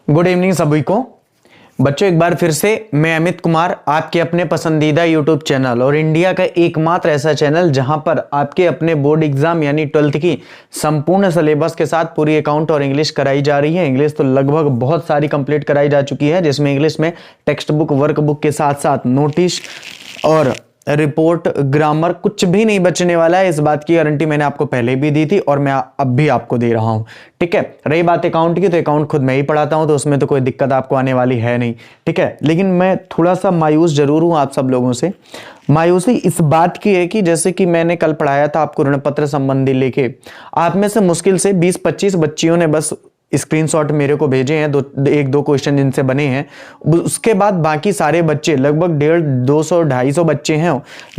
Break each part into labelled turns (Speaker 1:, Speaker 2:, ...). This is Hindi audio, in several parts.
Speaker 1: गुड इवनिंग सभी को। बच्चों एक बार फिर से मैं अमित कुमार, आपके अपने पसंदीदा यूट्यूब चैनल और इंडिया का एकमात्र ऐसा चैनल जहां पर आपके अपने बोर्ड एग्जाम यानी 12th की संपूर्ण सिलेबस के साथ पूरी अकाउंट और इंग्लिश कराई जा रही है। इंग्लिश तो लगभग बहुत सारी कंप्लीट कराई जा चुकी है, जिसमें इंग्लिश में टेक्स्ट बुक, वर्क बुक के साथ साथ नोटिस और रिपोर्ट, ग्रामर कुछ भी नहीं बचने वाला है। इस बात की गारंटी मैंने आपको पहले भी दी थी और मैं अब भी आपको दे रहा हूं। ठीक है, रही बात अकाउंट की, तो अकाउंट खुद मैं ही पढ़ाता हूं, तो उसमें तो कोई दिक्कत आपको आने वाली है नहीं। ठीक है, लेकिन मैं थोड़ा सा मायूस जरूर हूं आप सब लोगों से। मायूसी इस बात की है कि जैसे कि मैंने कल पढ़ाया था आपको ऋण पत्र संबंधी लेके, आप में से मुश्किल से 20-25 बच्चियों ने बस स्क्रीनशॉट मेरे को भेजे हैं, एक दो क्वेश्चन जिनसे बने हैं। उसके बाद बाकी सारे बच्चे लगभग 150-200-250 बच्चे हैं।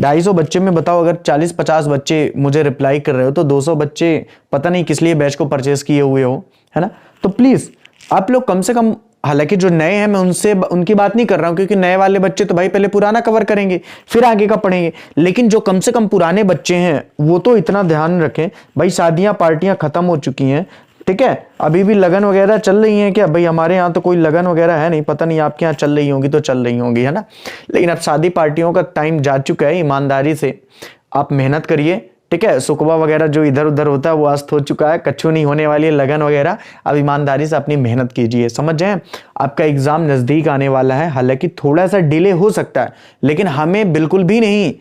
Speaker 1: 250 बच्चे में बताओ, अगर 40-50 बच्चे मुझे रिप्लाई कर रहे हो तो 200 बच्चे पता नहीं किस लिए बैच को परचेस किए हुए हो, है ना। तो प्लीज आप लोग कम से कम, हालांकि जो नए हैं मैं उनकी बात नहीं कर रहा हूं, क्योंकि नए वाले बच्चे तो भाई पहले पुराना कवर करेंगे फिर आगे का पढ़ेंगे। लेकिन जो कम से कम पुराने बच्चे हैं वो तो इतना ध्यान रखें भाई, शादियां पार्टियां खत्म हो चुकी हैं। ठीक है, अभी भी लगन वगैरह चल रही है क्या? भाई हमारे यहाँ तो कोई लगन वगैरह है नहीं, पता नहीं आपके यहाँ चल रही होंगी तो चल रही होंगी, है ना। लेकिन अब शादी पार्टियों का टाइम जा चुका है। ईमानदारी से आप मेहनत करिए। ठीक है, सुकवा वगैरह जो इधर उधर होता है वो अस्त हो चुका है, कच्छू नहीं होने वाली है लगन वगैरह। अब ईमानदारी से अपनी मेहनत कीजिए, समझ जाए। आपका एग्जाम नजदीक आने वाला है, हालांकि थोड़ा सा डिले हो सकता है, लेकिन हमें बिल्कुल भी नहीं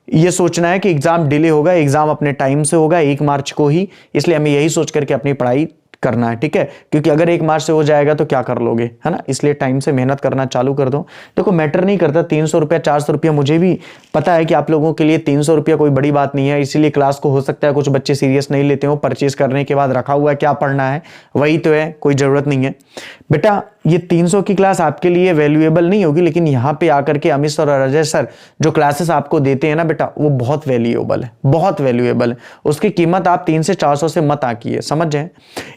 Speaker 1: ये सोचना है कि एग्जाम डिले होगा। एग्जाम अपने टाइम से होगा, 1 मार्च को ही, इसलिए हमें यही सोच करके अपनी पढ़ाई करना है। ठीक है, क्योंकि अगर 1 मार्च से हो जाएगा तो क्या कर लोगे, है ना। इसलिए टाइम से मेहनत करना चालू कर दो। देखो मैटर नहीं करता 300 रुपया 400 रुपया, मुझे भी पता है कि आप लोगों के लिए 300 रुपया कोई बड़ी बात नहीं है। इसीलिए क्लास को हो सकता है कुछ बच्चे सीरियस नहीं लेते हो, परचेज करने के बाद रखा हुआ है क्या पढ़ना है वही तो है, कोई जरूरत नहीं है। बेटा ये 300 की क्लास आपके लिए वैल्यूएबल नहीं होगी, लेकिन यहाँ पे आकर के अमित सर और अजय सर जो क्लासेस आपको देते हैं ना बेटा, वो बहुत वैल्यूएबल है, बहुत वैल्यूएबल है। उसकी कीमत आप 300 से 400 से मत आकिए, समझ जाए।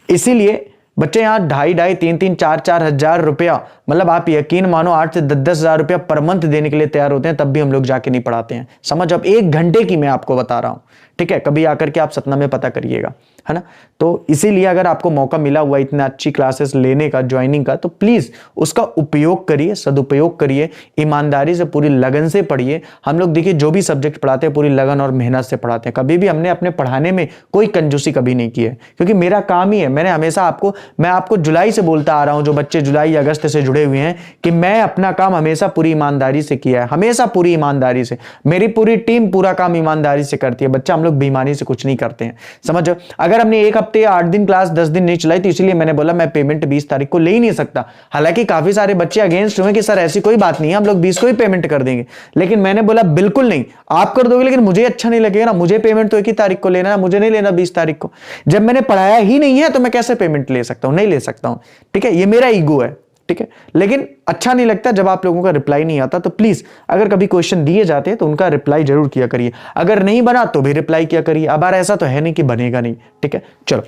Speaker 1: इसीलिए बच्चे यहाँ 2,500, 3,300, 4,000 हजार रुपया, मतलब आप यकीन मानो 8 से 10 हजार रुपया पर मंथ देने के लिए तैयार होते हैं, तब भी हम लोग जाके नहीं पढ़ाते हैं। समझ, अब 1 घंटे की मैं आपको बता रहा हूं। ठीक है, कभी आकर के आप सतना में पता करिएगा, है ना। तो इसीलिए अगर आपको मौका मिला हुआ इतने अच्छी क्लासेस लेने का, ज्वाइनिंग का, तो प्लीज उसका उपयोग करिए, सदुपयोग करिए, ईमानदारी से पूरी लगन से पढ़िए। हम लोग देखिए जो भी सब्जेक्ट पढ़ाते हैं पूरी लगन और मेहनत से पढ़ाते हैं। कभी भी हमने अपने पढ़ाने में कोई कंजूसी कभी नहीं की है, क्योंकि मेरा काम ही है। मैंने हमेशा मैं आपको जुलाई से बोलता आ रहा हूं, जो बच्चे जुलाई अगस्त से जुड़े हुए हैं, कि मैं अपना काम हमेशा पूरी ईमानदारी से किया है, हमेशा पूरी ईमानदारी से। मेरी पूरी टीम पूरा काम ईमानदारी से करती है। बच्चा हम लोग बेईमानी से कुछ नहीं करते हैं, समझ। अगर हमने 1 हफ्ते या 8 दिन क्लास 10 दिन नहीं चलाई, तो इसलिए मैंने बोला मैं पेमेंट 20 तारीख को ले ही नहीं सकता। हालांकि काफी सारे बच्चे अगेंस्ट हुए कि सर ऐसी कोई बात नहीं है, हम लोग 20 को ही पेमेंट कर देंगे। लेकिन मैंने बोला बिल्कुल नहीं, आप कर दोगे लेकिन मुझे अच्छा नहीं लगेगा ना। मुझे पेमेंट तो 1 ही तारीख को लेना है, मुझे नहीं लेना 20 तारीख को। जब मैंने पढ़ाया ही नहीं है तो मैं कैसे पेमेंट ले सकता हूं? नहीं ले सकता हूं। ठीक है, ये मेरा ईगो है। ठीक है, लेकिन अच्छा नहीं लगता जब आप लोगों का रिप्लाई नहीं आता। तो प्लीज अगर कभी क्वेश्चन दिए जाते हैं तो उनका रिप्लाई जरूर किया करिए, अगर नहीं बना तो भी रिप्लाई किया करिए। अब ऐसा तो है नहीं कि बनेगा नहीं। ठीक है, चलो,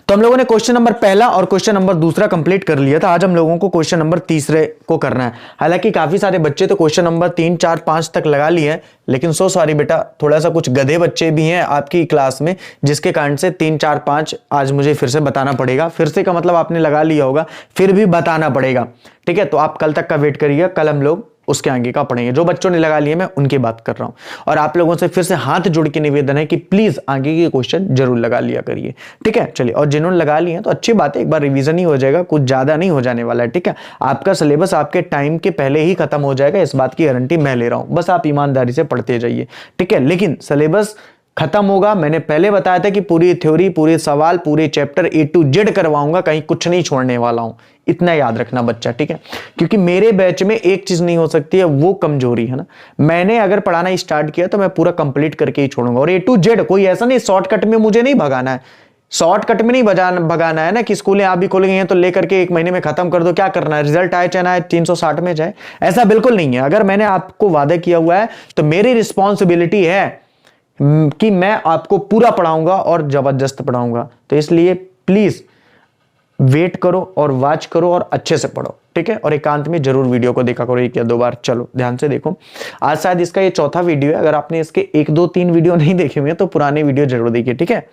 Speaker 1: तो हम लोगों ने क्वेश्चन नंबर पहला और क्वेश्चन नंबर दूसरा कंप्लीट कर लिया था। आज हम लोगों को क्वेश्चन नंबर तीसरे को करना है। हालांकि काफी सारे बच्चे तो क्वेश्चन नंबर 3, 4, 5 तक लगा लिए हैं, लेकिन सो सॉरी बेटा, थोड़ा सा कुछ गधे बच्चे भी हैं आपकी क्लास में, जिसके कारण से 3, 4, 5 आज मुझे फिर से बताना पड़ेगा। फिर से का मतलब आपने लगा लिया होगा, फिर भी बताना पड़ेगा। ठीक है, तो आप कल तक का वेट करिएगा, कल हम लोग उसके आगे का पढ़ेंगे। जो बच्चों ने लगा लिए मैं उनकी बात कर रहा हूं, और आप लोगों से फिर से हाथ जोड़ के निवेदन है कि प्लीज आगे के क्वेश्चन जरूर लगा लिया करिए। ठीक है, चलिए, और जिन्होंने लगा लिए हैं तो अच्छी बात है, एक बार रिवीजन ही हो जाएगा, कुछ ज्यादा नहीं हो जाने वाला है। ठीक है, आपका सिलेबस आपके टाइम के पहले ही खत्म हो जाएगा, इस बात की गारंटी मैं ले रहा हूं। बस आप ईमानदारी से पढ़ते जाइए। ठीक है, लेकिन सिलेबस खत्म होगा, मैंने पहले बताया था कि पूरी थ्योरी, पूरे सवाल, पूरे चैप्टर A to Z करवाऊंगा, कहीं कुछ नहीं छोड़ने वाला हूं। इतना याद रखना बच्चा, ठीक है। क्योंकि मेरे बैच में एक चीज नहीं हो सकती है, वो कमजोरी, है ना। मैंने अगर पढ़ाना स्टार्ट किया तो मैं पूरा कंप्लीट करके ही छोड़ूंगा। और A to Z कोई ऐसा नहीं, शॉर्टकट में मुझे नहीं भगाना है, शॉर्टकट में नहीं भगाना है ना, कि स्कूलें आप भी खोल गई हैं तो लेकर के 1 महीने में खत्म कर दो। क्या करना है, रिजल्ट आए चाहे 360 में जाए, ऐसा बिल्कुल नहीं है। अगर मैंने आपको वादा किया हुआ है तो मेरी रिस्पॉन्सिबिलिटी है कि मैं आपको पूरा पढ़ाऊंगा और जबरदस्त पढ़ाऊंगा। तो इसलिए प्लीज वेट करो और वॉच करो और अच्छे से पढ़ो। ठीक है, और एकांत में जरूर वीडियो को देखा करो 1 या 2 बार। चलो ध्यान से देखो, आज शायद इसका ये चौथा वीडियो है। अगर आपने इसके 1, 2, 3 वीडियो नहीं देखे हुए तो पुराने वीडियो जरूर देखिए। ठीक है,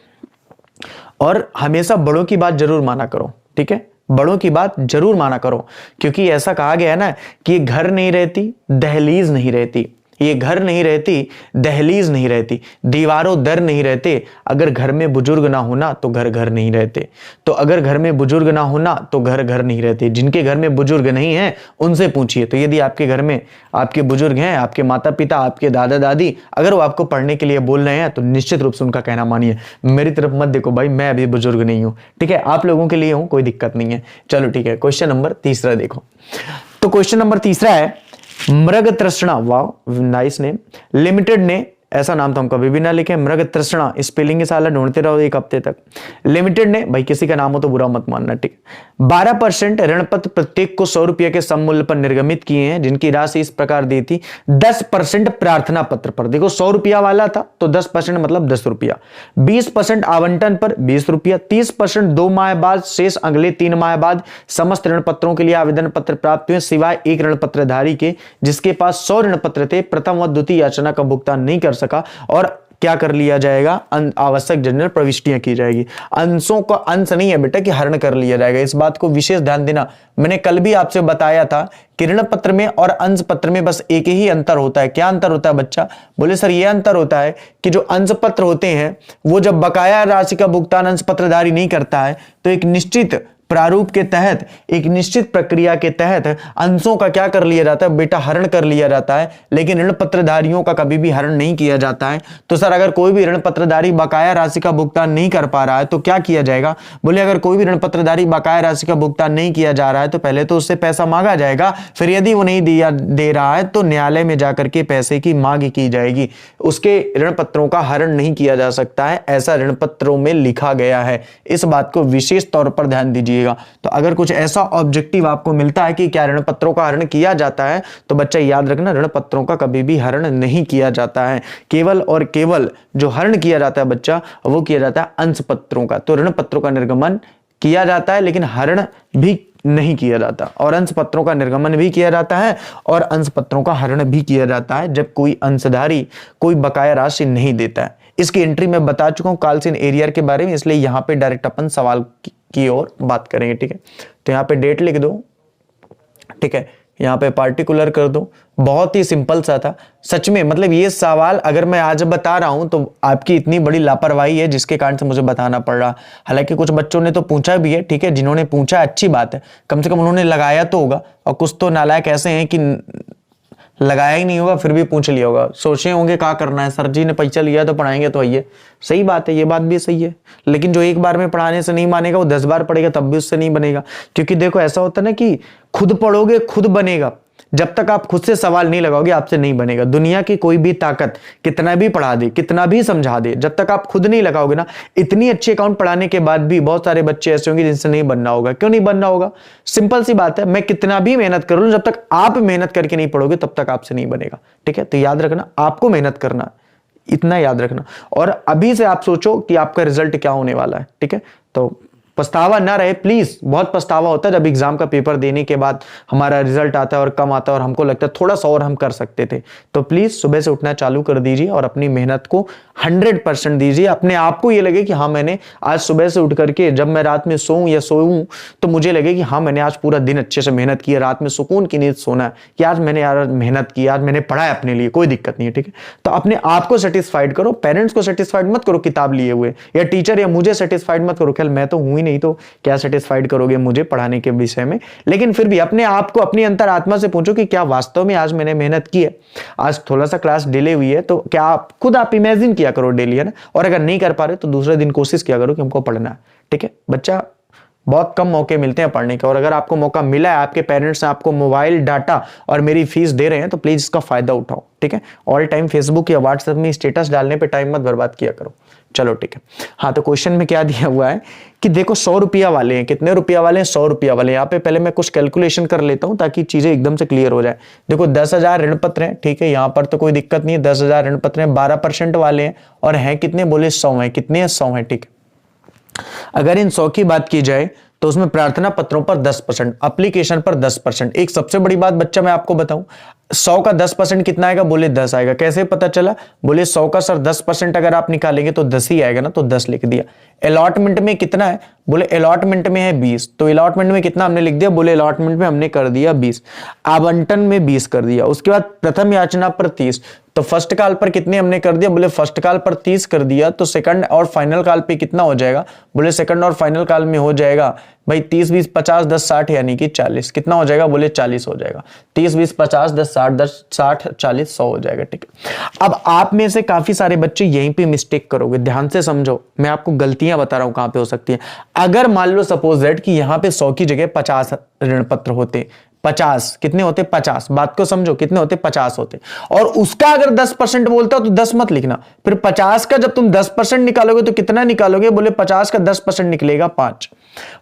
Speaker 1: और हमेशा बड़ों की बात जरूर माना करो। ठीक है, बड़ों की बात जरूर माना करो, क्योंकि ऐसा कहा गया है ना कि ये घर नहीं रहती, दहलीज नहीं रहती, ये घर नहीं रहती, दहलीज नहीं रहती, दीवारों दर नहीं रहते, अगर घर में बुजुर्ग ना होना तो घर घर नहीं रहते। तो अगर घर में बुजुर्ग ना होना तो घर घर नहीं रहते। जिनके घर में बुजुर्ग नहीं है उनसे पूछिए। तो यदि आपके घर में आपके बुजुर्ग हैं, आपके माता पिता, आपके दादा दादी, अगर वो आपको पढ़ने के लिए बोल रहे हैं तो निश्चित रूप से उनका कहना मानिए। मेरी तरफ मत देखो भाई, मैं अभी बुजुर्ग नहीं हूं, ठीक है, आप लोगों के लिए हूं, कोई दिक्कत नहीं है। चलो ठीक है, क्वेश्चन नंबर तीसरा देखो। तो क्वेश्चन नंबर तीसरा है, मृग तृष्णा, वाह नाइस नेम, लिमिटेड ने, ऐसा नाम तो हम कभी भी ना लिखे, मृग तृष्णा, स्पेलिंग की साला ढूंढते रहो एक हफ्ते तक। लिमिटेड ने, भाई किसी का नाम हो तो बुरा मत मानना, ठीक। 12% ऋण पत्र प्रत्येक को 100 रुपये के सम मूल्य पर निर्गमित किए हैं, जिनकी राशि इस प्रकार दी थी। 10% प्रार्थना पत्र पर, देखो 100 रुपया वाला था तो 10% मतलब 10 रुपया, 20% आवंटन पर 20 रुपया, 30% 2 माह बाद, शेष अगले 3 माह बाद समस्त ऋण पत्रों के लिए आवेदन पत्र प्राप्त हुए, सिवाय एक ऋण पत्रधारी के जिसके पास 100 ऋण पत्र थे, प्रथम व द्वितीय याचना का भुगतान नहीं कर सका, और क्या कर लिया जाएगा, आवश्यक जनरल प्रविष्टियां की जाएगी। अंशों का अंश नहीं है बेटा कि हरण कर लिया जाएगा, इस बात को विशेष ध्यान देना। मैंने कल भी आपसे बताया था कि ऋण पत्र में और अंश पत्र में बस एक ही अंतर होता है। क्या अंतर होता है बच्चा? बोले सर ये अंतर होता है कि जो अंश पत्र होते हैं वो जब बकाया राशि का भुगतान अंश पत्रधारी नहीं करता है तो एक निश्चित प्रारूप के तहत, एक निश्चित प्रक्रिया के तहत अंशों का क्या कर लिया जाता है बेटा, हरण कर लिया जाता है, लेकिन ऋण पत्रधारियों का कभी भी हरण नहीं किया जाता है। तो सर अगर कोई भी ऋण पत्रधारी बकाया राशि का भुगतान नहीं कर पा रहा है तो क्या किया जाएगा? बोले अगर कोई भी ऋण पत्रधारी बकाया राशि का भुगतान नहीं किया जा रहा है तो पहले तो उससे पैसा मांगा जाएगा, फिर यदि वो नहीं दे रहा है तो न्यायालय में जाकर के पैसे की मांग की जाएगी। उसके ऋण पत्रों का हरण नहीं किया जा सकता है, ऐसा ऋण पत्रों में लिखा गया है। इस बात को विशेष तौर पर ध्यान दीजिए। तो अगर कुछ ऐसा ऑब्जेक्टिव आपको मिलता है कि क्या ऋण पत्रों का हरण किया जाता है तो बच्चा याद रखना, ऋण पत्रों का कभी भी हरण नहीं किया जाता है। केवल और केवल जो हरण किया जाता है बच्चा वो किया जाता है अंश पत्रों का। तो ऋण पत्रों का निर्गमन किया जाता है लेकिन हरण भी नहीं किया जाता, और अंश पत्रों का निर्गमन भी किया जाता है और अंश पत्रों का हरण भी किया जाता है जब कोई अंशधारी कोई बकाया राशि नहीं देता है। इसकी एंट्री में बता चुका हूं कार्लसन एरियर के बारे में, इसलिए यहां पे डायरेक्ट अपन सवाल की ओर बात करेंगे, ठीक है। तो यहाँ पे डेट लिख दो, ठीक है, यहाँ पे पार्टिकुलर कर दो, बहुत ही सिंपल सा था सच में। मतलब ये सवाल अगर मैं आज बता रहा हूं तो आपकी इतनी बड़ी लापरवाही है जिसके कारण से मुझे बताना पड़ रहा। हालांकि कुछ बच्चों ने तो पूछा भी है, ठीक है, जिन्होंने पूछा अच्छी बात है, कम से कम उन्होंने लगाया तो होगा, और कुछ तो नालायक ऐसे हैं कि लगाया ही नहीं होगा फिर भी पूछ लिया होगा, सोचे होंगे क्या करना है, सर जी ने पैसा लिया तो पढ़ाएंगे तो आइए। सही बात है, ये बात भी सही है, लेकिन जो एक बार में पढ़ाने से नहीं मानेगा वो 10 बार पढ़ेगा तब भी उससे नहीं बनेगा। क्योंकि देखो ऐसा होता है ना कि खुद पढ़ोगे खुद बनेगा, जब तक आप खुद से सवाल नहीं लगाओगे आपसे नहीं बनेगा। दुनिया की कोई भी ताकत कितना भी पढ़ा दे, कितना भी समझा दे, जब तक आप खुद नहीं लगाओगे ना, इतनी अच्छी अकाउंट पढ़ाने के बाद भी बहुत सारे बच्चे ऐसे होंगे जिनसे नहीं बनना होगा। क्यों नहीं बनना होगा? सिंपल सी बात है, मैं कितना भी मेहनत कर लूं, जब तक आप मेहनत करके नहीं पढ़ोगे तब तक आपसे नहीं बनेगा, ठीक है। तो याद रखना, आपको मेहनत करना, इतना याद रखना, और अभी से आप सोचो कि आपका रिजल्ट क्या होने वाला है, ठीक है। तो पछतावा ना रहे प्लीज। बहुत पछतावा होता है जब एग्जाम का पेपर देने के बाद हमारा रिजल्ट आता है और कम आता है और हमको लगता है थोड़ा सा और हम कर सकते थे। तो प्लीज सुबह से उठना चालू कर दीजिए और अपनी मेहनत को 100% दीजिए। अपने आप को ये लगे कि हाँ मैंने आज सुबह से उठ करके, जब मैं रात में सोऊं या सोऊं तो मुझे लगे कि हाँ मैंने आज पूरा दिन अच्छे से मेहनत की, रात में सुकून की नींद सोना है कि आज मैंने यार मेहनत की, आज मैंने पढ़ा है अपने लिए, कोई दिक्कत नहीं है, ठीक है। तो अपने आप को सेटिस्फाइड करो, पेरेंट्स को सेटिस्फाइड मत करो किताब लिए हुए, या टीचर या मुझे सेटिस्फाइड मत करो। ख्याल मैं तो हूं ही नहीं तो क्या सेटिस्फाइड करोगे मुझे पढ़ाने के विषय में। लेकिन फिर भी अपने आप को, अपनी अंतरात्मा से पूछो कि क्या वास्तव में आज मैंने मेहनत की है। आज थोड़ा सा क्लास डिले हुई है तो क्या आप इमेजिन किया करो डेली, है ना। और अगर नहीं कर पा रहे तो दूसरे दिन कोशिश किया करो कि हमको पढ़ना है, ठीक है। बच्चा बहुत कम मौके मिलते हैं पढ़ने के, और अगर आपको मौका मिला है, आपके पेरेंट्स ने आपको मोबाइल, डाटा और मेरी फीस दे रहे हैं तो प्लीज इसका फायदा उठाओ, ठीक है। ऑल टाइम फेसबुक या व्हाट्सएप में स्टेटस डालने पे टाइम मत बर्बाद किया करो। चलो ठीक है। हाँ, तो क्वेश्चन में क्या दिया हुआ है कि देखो 100 रुपया वाले हैं, कितने रुपया वाले हैं? 100 रुपया वाले। यहाँ पे पहले मैं कुछ कैलकुलेशन कर लेता हूं ताकि चीजें एकदम से क्लियर हो जाए। देखो 10,000 ऋण पत्र हैं, ठीक है, यहाँ पर तो कोई दिक्कत नहीं है। 10,000 ऋण पत्र हैं, 12% वाले हैं, और हैं कितने? बोले 100 हैं। कितने हैं? 100 हैं, ठीक है। अगर इन 100 की बात की जाए तो उसमें प्रार्थना पत्रों पर 10%, एप्लीकेशन पर 10%। एक सबसे बड़ी बात बच्चा मैं आपको बताऊं, 100 का 10% कितना आएगा? बोले 10 आएगा। कैसे पता चला? बोले 100 का सर 10% अगर आप निकालेंगे तो 10 ही आएगा ना, तो 10 लिख दिया। अलॉटमेंट में कितना है? बोले अलॉटमेंट में है 20, तो अलॉटमेंट में कितना हमने लिख दिया? बोले अलॉटमेंट में हमने कर दिया 20। आवंटन में 20 कर दिया। उसके बाद प्रथम याचना पर 30, तो फर्स्ट कॉल पर कितने हमने कर दिया? बोले फर्स्ट कॉल पर 30 कर दिया। तो सेकंड और फाइनल कॉल पे कितना हो जाएगा? बोले सेकंड और फाइनल कॉल में हो जाएगा भाई 30 20 50 10 60 यानी कि 40। कितना हो जाएगा? बोले 40 हो जाएगा। 30 20 50 10 60 40 100 हो जाएगा। ठीक है। अब आप में से काफी सारे बच्चे यहीं पे मिस्टेक करोगे, ध्यान से समझो, मैं आपको गलतियां बता रहा हूं कहां पे हो सकती है। अगर मान लो सपोज दैट कि यहां पे 100 की जगह 50 ऋण पत्र होते, 50 कितने होते? 50, बात को समझो, कितने होते? 50 होते। और उसका अगर 10% बोलता हो तो 10 मत लिखना। फिर 50 का जब तुम 10% निकालोगे तो कितना निकालोगे? बोले 50 का 10% निकलेगा 5।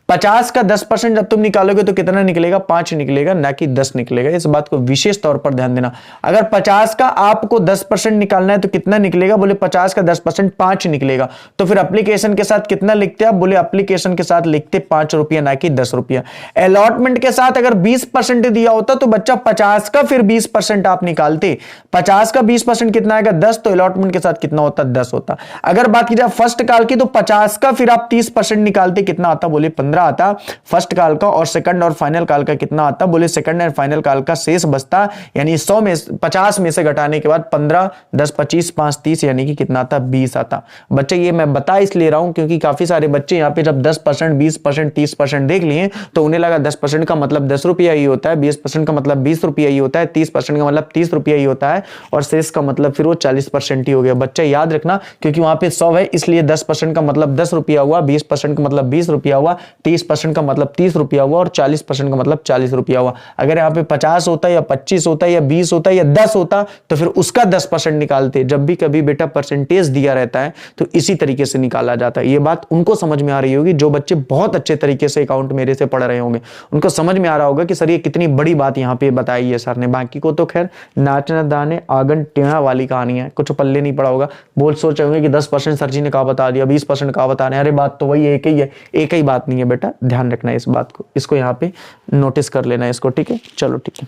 Speaker 1: 50 का 10% जब तुम निकालोगे तो कितना निकलेगा? 5 निकलेगा, ना कि 10 निकलेगा। इस बात को विशेष तौर पर ध्यान देना। अगर 50 का आपको 10% निकालना है तो कितना निकलेगा? बोले 50 का 10% 5 निकलेगा। तो फिर एप्लीकेशन के साथ कितना लिखते हैं? बोले एप्लीकेशन के साथ लिखते 5 रुपया, ना कि 10 रुपया। अलॉटमेंट के साथ अगर 20% दिया होता तो बच्चा 50 का फिर 20% आप निकालते। 50 का 20% कितना आएगा? 10। तो अलॉटमेंट के साथ कितना होता? 10 होता। अगर बात की जाए फर्स्ट कॉल की तो 50 का फिर आप 30% निकालते, कितना आता? बोले 15 आता फर्स्ट कॉल का। और सेकंड और फाइनल कॉल का कितना आता? बोले सेकंड एंड फाइनल कॉल का शेष बचता, यानी 100 में 50 में से घटाने के बाद 15 10 25 5 30 यानी कि कितना आता? 20 आता। बच्चे ये मैं बता इसलिए रहा हूं क्योंकि काफी सारे बच्चे यहां पे जब 10% 20% 30% देख लिए तो उन्हें लगा 10% का मतलब 10 रुपया ही होता है, 20% का मतलब 20 रुपया ही होता है, 30% का मतलब 30 रुपया ही होता है और शेष का मतलब फिर वो 40% ही हो गया। बच्चा याद रखना, क्योंकि वहां पे 100 है इसलिए 10% का मतलब 10 रुपया हुआ, 20% का मतलब 20 रुपया हुआ, 30% का मतलब 30 रुपया हुआ और 40% का मतलब 40 रुपया हुआ। अगर यहाँ पे 50 होता या 25 होता या 20 होता या 10 होता तो फिर उसका 10% निकालते। जब भी कभी बेटा परसेंटेज दिया रहता है तो इसी तरीके से निकाला जाता है। ये बात उनको समझ में आ रही होगी जो बच्चे बहुत अच्छे तरीके से अकाउंट मेरे से पढ़ रहे होंगे, उनको समझ में आ रहा होगा कि सर ये कितनी बड़ी बात यहाँ पे बताई है सर ने। बाकी को तो खैर नाचना दाने आंगन टेढ़ा वाली कहानी है, कुछ पल्ले नहीं पड़ा होगा। बोल सोच रहे होंगे कि 10% सर जी ने कहा बता दिया, 20% कहा बता रहे हैं। अरे बात तो वही एक ही है, एक ही बात नहीं है बेटा, ध्यान रखना इस बात को, इसको यहाँ पे नोटिस कर लेना इसको। ठीक है, चलो ठीक है।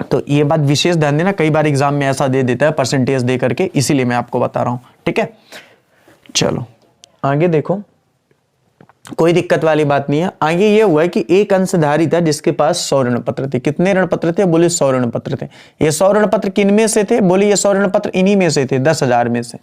Speaker 1: तो ये बात विशेष ध्यान देना, कई बार एग्जाम में ऐसा दे देता है परसेंटेज दे करके, इसीलिए मैं आपको बता रहा हूं। ठीक है, चलो आगे देखो, कोई दिक्कत वाली बात नहीं है। आगे ये हुआ है कि एक अंशधारी था जिसके पास 100 ऋण पत्र थे। कितने ऋण पत्र थे? बोले 100 ऋण पत्र थे। ये 100 ऋण पत्र किन में से थे? बोले ये 100 ऋण पत्र इन्हीं में से थे, 10,000 में से।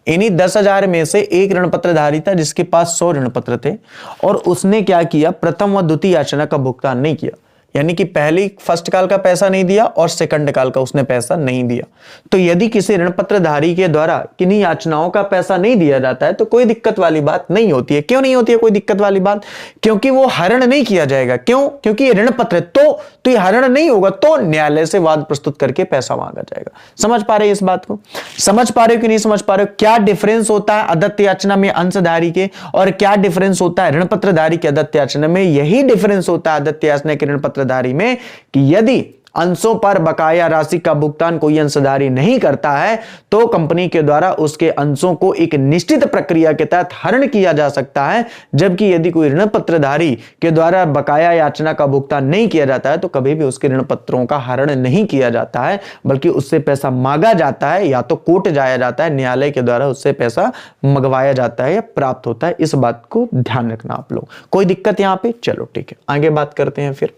Speaker 1: इन्हीं 10,000 में से एक ऋण पत्रधारी था जिसके पास 100 ऋण पत्र थे और उसने क्या किया? प्रथम व द्वितीय याचना का भुगतान नहीं किया, यानी कि पहली फर्स्ट कॉल का पैसा नहीं दिया और सेकंड कॉल का उसने पैसा नहीं दिया। तो यदि किसी ऋण पत्रधारी के द्वारा किन्हीं याचनाओं का पैसा नहीं दिया जाता है तो कोई दिक्कत वाली बात नहीं होती है। क्यों नहीं होती है कोई दिक्कत वाली बात? क्योंकि वो हरण नहीं किया जाएगा। क्यों? क्योंकि ये ऋण पत्र तो ये हरण नहीं होगा, तो न्यायालय से वाद प्रस्तुत करके पैसा मांगा जाएगा। समझ पा रहे हैं इस बात को? समझ पा रहे हो कि नहीं समझ पा रहे हो? क्या डिफरेंस होता है अदत्त याचना में अंशधारी के और क्या डिफरेंस होता है ऋण पत्रधारी के अदत्त याचना में? यही डिफरेंस होता है अदत्त याचना के ऋण पत्रधारी में कि यदि अंशों पर बकाया राशि का भुगतान कोई अंशधारी नहीं करता है तो कंपनी के द्वारा उसके अंशों को एक निश्चित प्रक्रिया के तहत हरण किया जा सकता है। जबकि यदि कोई ऋण पत्रधारी के द्वारा बकाया याचना का भुगतान नहीं किया जाता है तो कभी भी उसके ऋण पत्रों का हरण नहीं किया जाता है, बल्कि उससे पैसा मांगा जाता है या तो कोर्ट जाया जाता है, न्यायालय के द्वारा उससे पैसा मंगवाया जाता है या प्राप्त होता है। इस बात को ध्यान रखना आप लोग। कोई दिक्कत यहां पे? चलो ठीक है, आगे बात करते हैं फिर।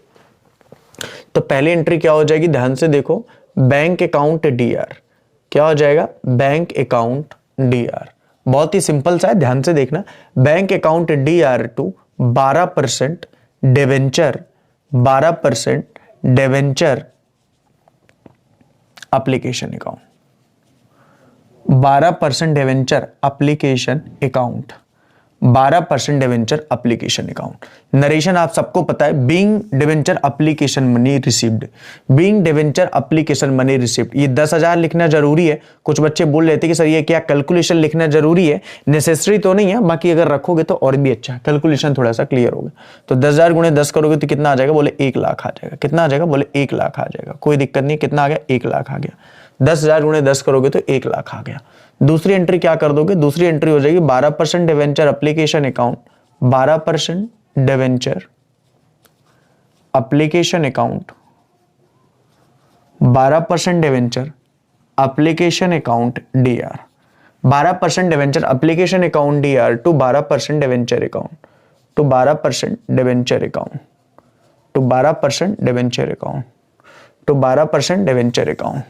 Speaker 1: तो पहली एंट्री क्या हो जाएगी? ध्यान से देखो, बैंक अकाउंट डीआर। क्या हो जाएगा? Bank account DR. बहुत ही सिंपल सा है, ध्यान से देखना। Bank account DR to 12% debenture, 12% debenture application account, 12% debenture application account, 12% debenture application account. Narration आप सबको पता है, being debenture application money received, being debenture application money received. ये 10,000 लिखना जरूरी है। कुछ बच्चे बोल लेते कि सर ये क्या कैलकुलेशन लिखना जरूरी है? नेसेसरी तो नहीं है, बाकी अगर रखोगे तो और भी अच्छा है, कैलकुलेशन थोड़ा सा क्लियर होगा। तो 10,000 गुणे 10 करोगे तो कितना आ जाएगा? बोले 1 लाख आ जाएगा। कितना आ जाएगा? बोले 1 लाख आ जाएगा। कोई दिक्कत नहीं, कितना आ गया? 1 लाख आ गया। 10,000 गुणे 10 करोगे तो 1 लाख आ गया। दूसरी एंट्री क्या कर दोगे? दूसरी एंट्री हो जाएगी 12% debenture application account, 12% debenture application account, 12% debenture application account DR, 12% debenture application account DR to 12% debenture account to 12% debenture account to 12% debenture account to 12% debenture account.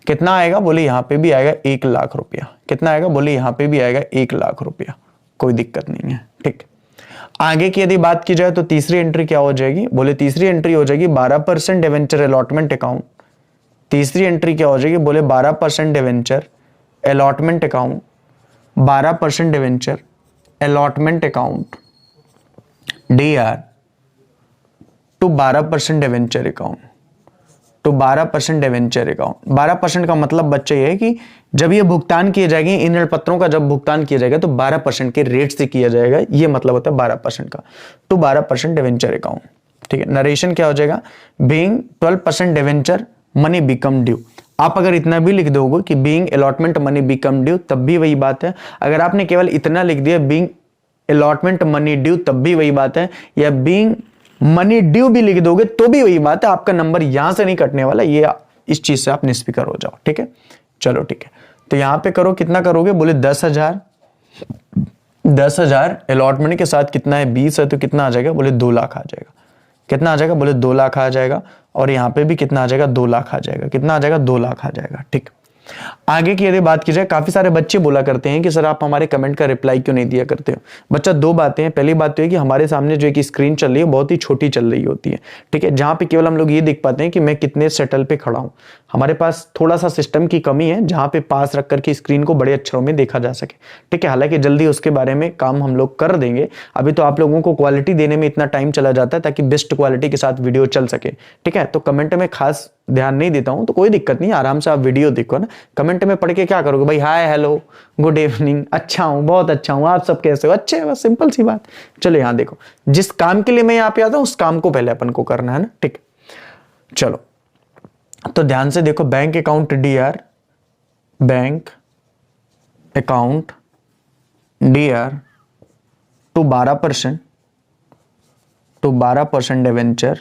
Speaker 1: कितना आएगा बोले, यहां पे भी आएगा 1 लाख रुपया। कितना आएगा बोले, यहां पे भी आएगा 1 लाख रुपया। कोई दिक्कत नहीं है, ठीक। आगे की यदि बात की जाए तो तीसरी एंट्री क्या हो जाएगी बोले, तीसरी एंट्री हो जाएगी 12% डिवेंचर अलॉटमेंट अकाउंट। तीसरी एंट्री क्या हो जाएगी बोले, 12% debenture allotment account, 12% debenture allotment account DR to 12% debenture account to 12% debenture account. 12% का मतलब बच्चे ये है कि जब ये भुगतान किए जाएंगे, इन ऋण पत्रों का जब भुगतान किया जाएगा तो 12% के रेट से किया जाएगा, ये मतलब होता है 12% का, टू 12% डिवेंचर अकाउंट, ठीक है। नरेशन क्या हो जाएगा, being 12% debenture money become due. आप अगर इतना भी लिख दोगे कि being allotment money become due, तब भी वही बात है। अगर आपने केवल इतना लिख दिया बीइंग अलॉटमेंट मनी ड्यू, तब भी वही बात है। या बीइंग मनी ड्यू भी लिख दोगे तो भी वही बात है। आपका नंबर यहां से नहीं कटने वाला, ये इस चीज से आप निष्फिक्र हो जाओ, ठीक है। चलो ठीक है, तो यहां पे करो, कितना करोगे बोले 10,000, 10,000 अलॉटमेंट के साथ कितना है 20 है, तो कितना आ जाएगा बोले 2 लाख आ जाएगा। कितना आ जाएगा बोले 2 लाख आ जाएगा। और यहाँ पे भी कितना आ जाएगा 2 लाख आ जाएगा। कितना आ जाएगा 2 लाख आ जाएगा, ठीक। आगे की यदि बात की जाए, काफी सारे बच्चे बोला करते हैं कि सर आप हमारे कमेंट का रिप्लाई क्यों नहीं दिया करते हो। बच्चा, दो बातें हैं। पहली बात तो है कि हमारे सामने जो एक स्क्रीन चल रही है बहुत ही छोटी चल रही होती है, ठीक है, जहां पे केवल हम लोग ये देख पाते हैं कि मैं कितने सेटल पे खड़ा हूं। हमारे पास थोड़ा सा सिस्टम की कमी है जहां पे पास रख करके स्क्रीन को बड़े अक्षरों में देखा जा सके, ठीक है। हालांकि जल्दी उसके बारे में काम हम लोग कर देंगे। अभी तो आप लोगों को क्वालिटी देने में इतना टाइम चला जाता है ताकि बेस्ट क्वालिटी के साथ वीडियो चल सके, ठीक है। तो कमेंट में खास ध्यान नहीं देता हूं तो कोई दिक्कत नहीं, आराम से आप वीडियो देखो ना। कमेंट में पढ़ के क्या करोगे भाई, हाय हेलो गुड इवनिंग, अच्छा हूं, बहुत अच्छा हूं, आप सब कैसे हो, अच्छे हैं, बस सिंपल सी बात। चलो यहां देखो, जिस काम के लिए मैं यहां पे आता हूं उस काम को पहले अपन को करना है ना, ठीक। चलो तो ध्यान से देखो, bank account DR, bank account DR to 12% to 12% debenture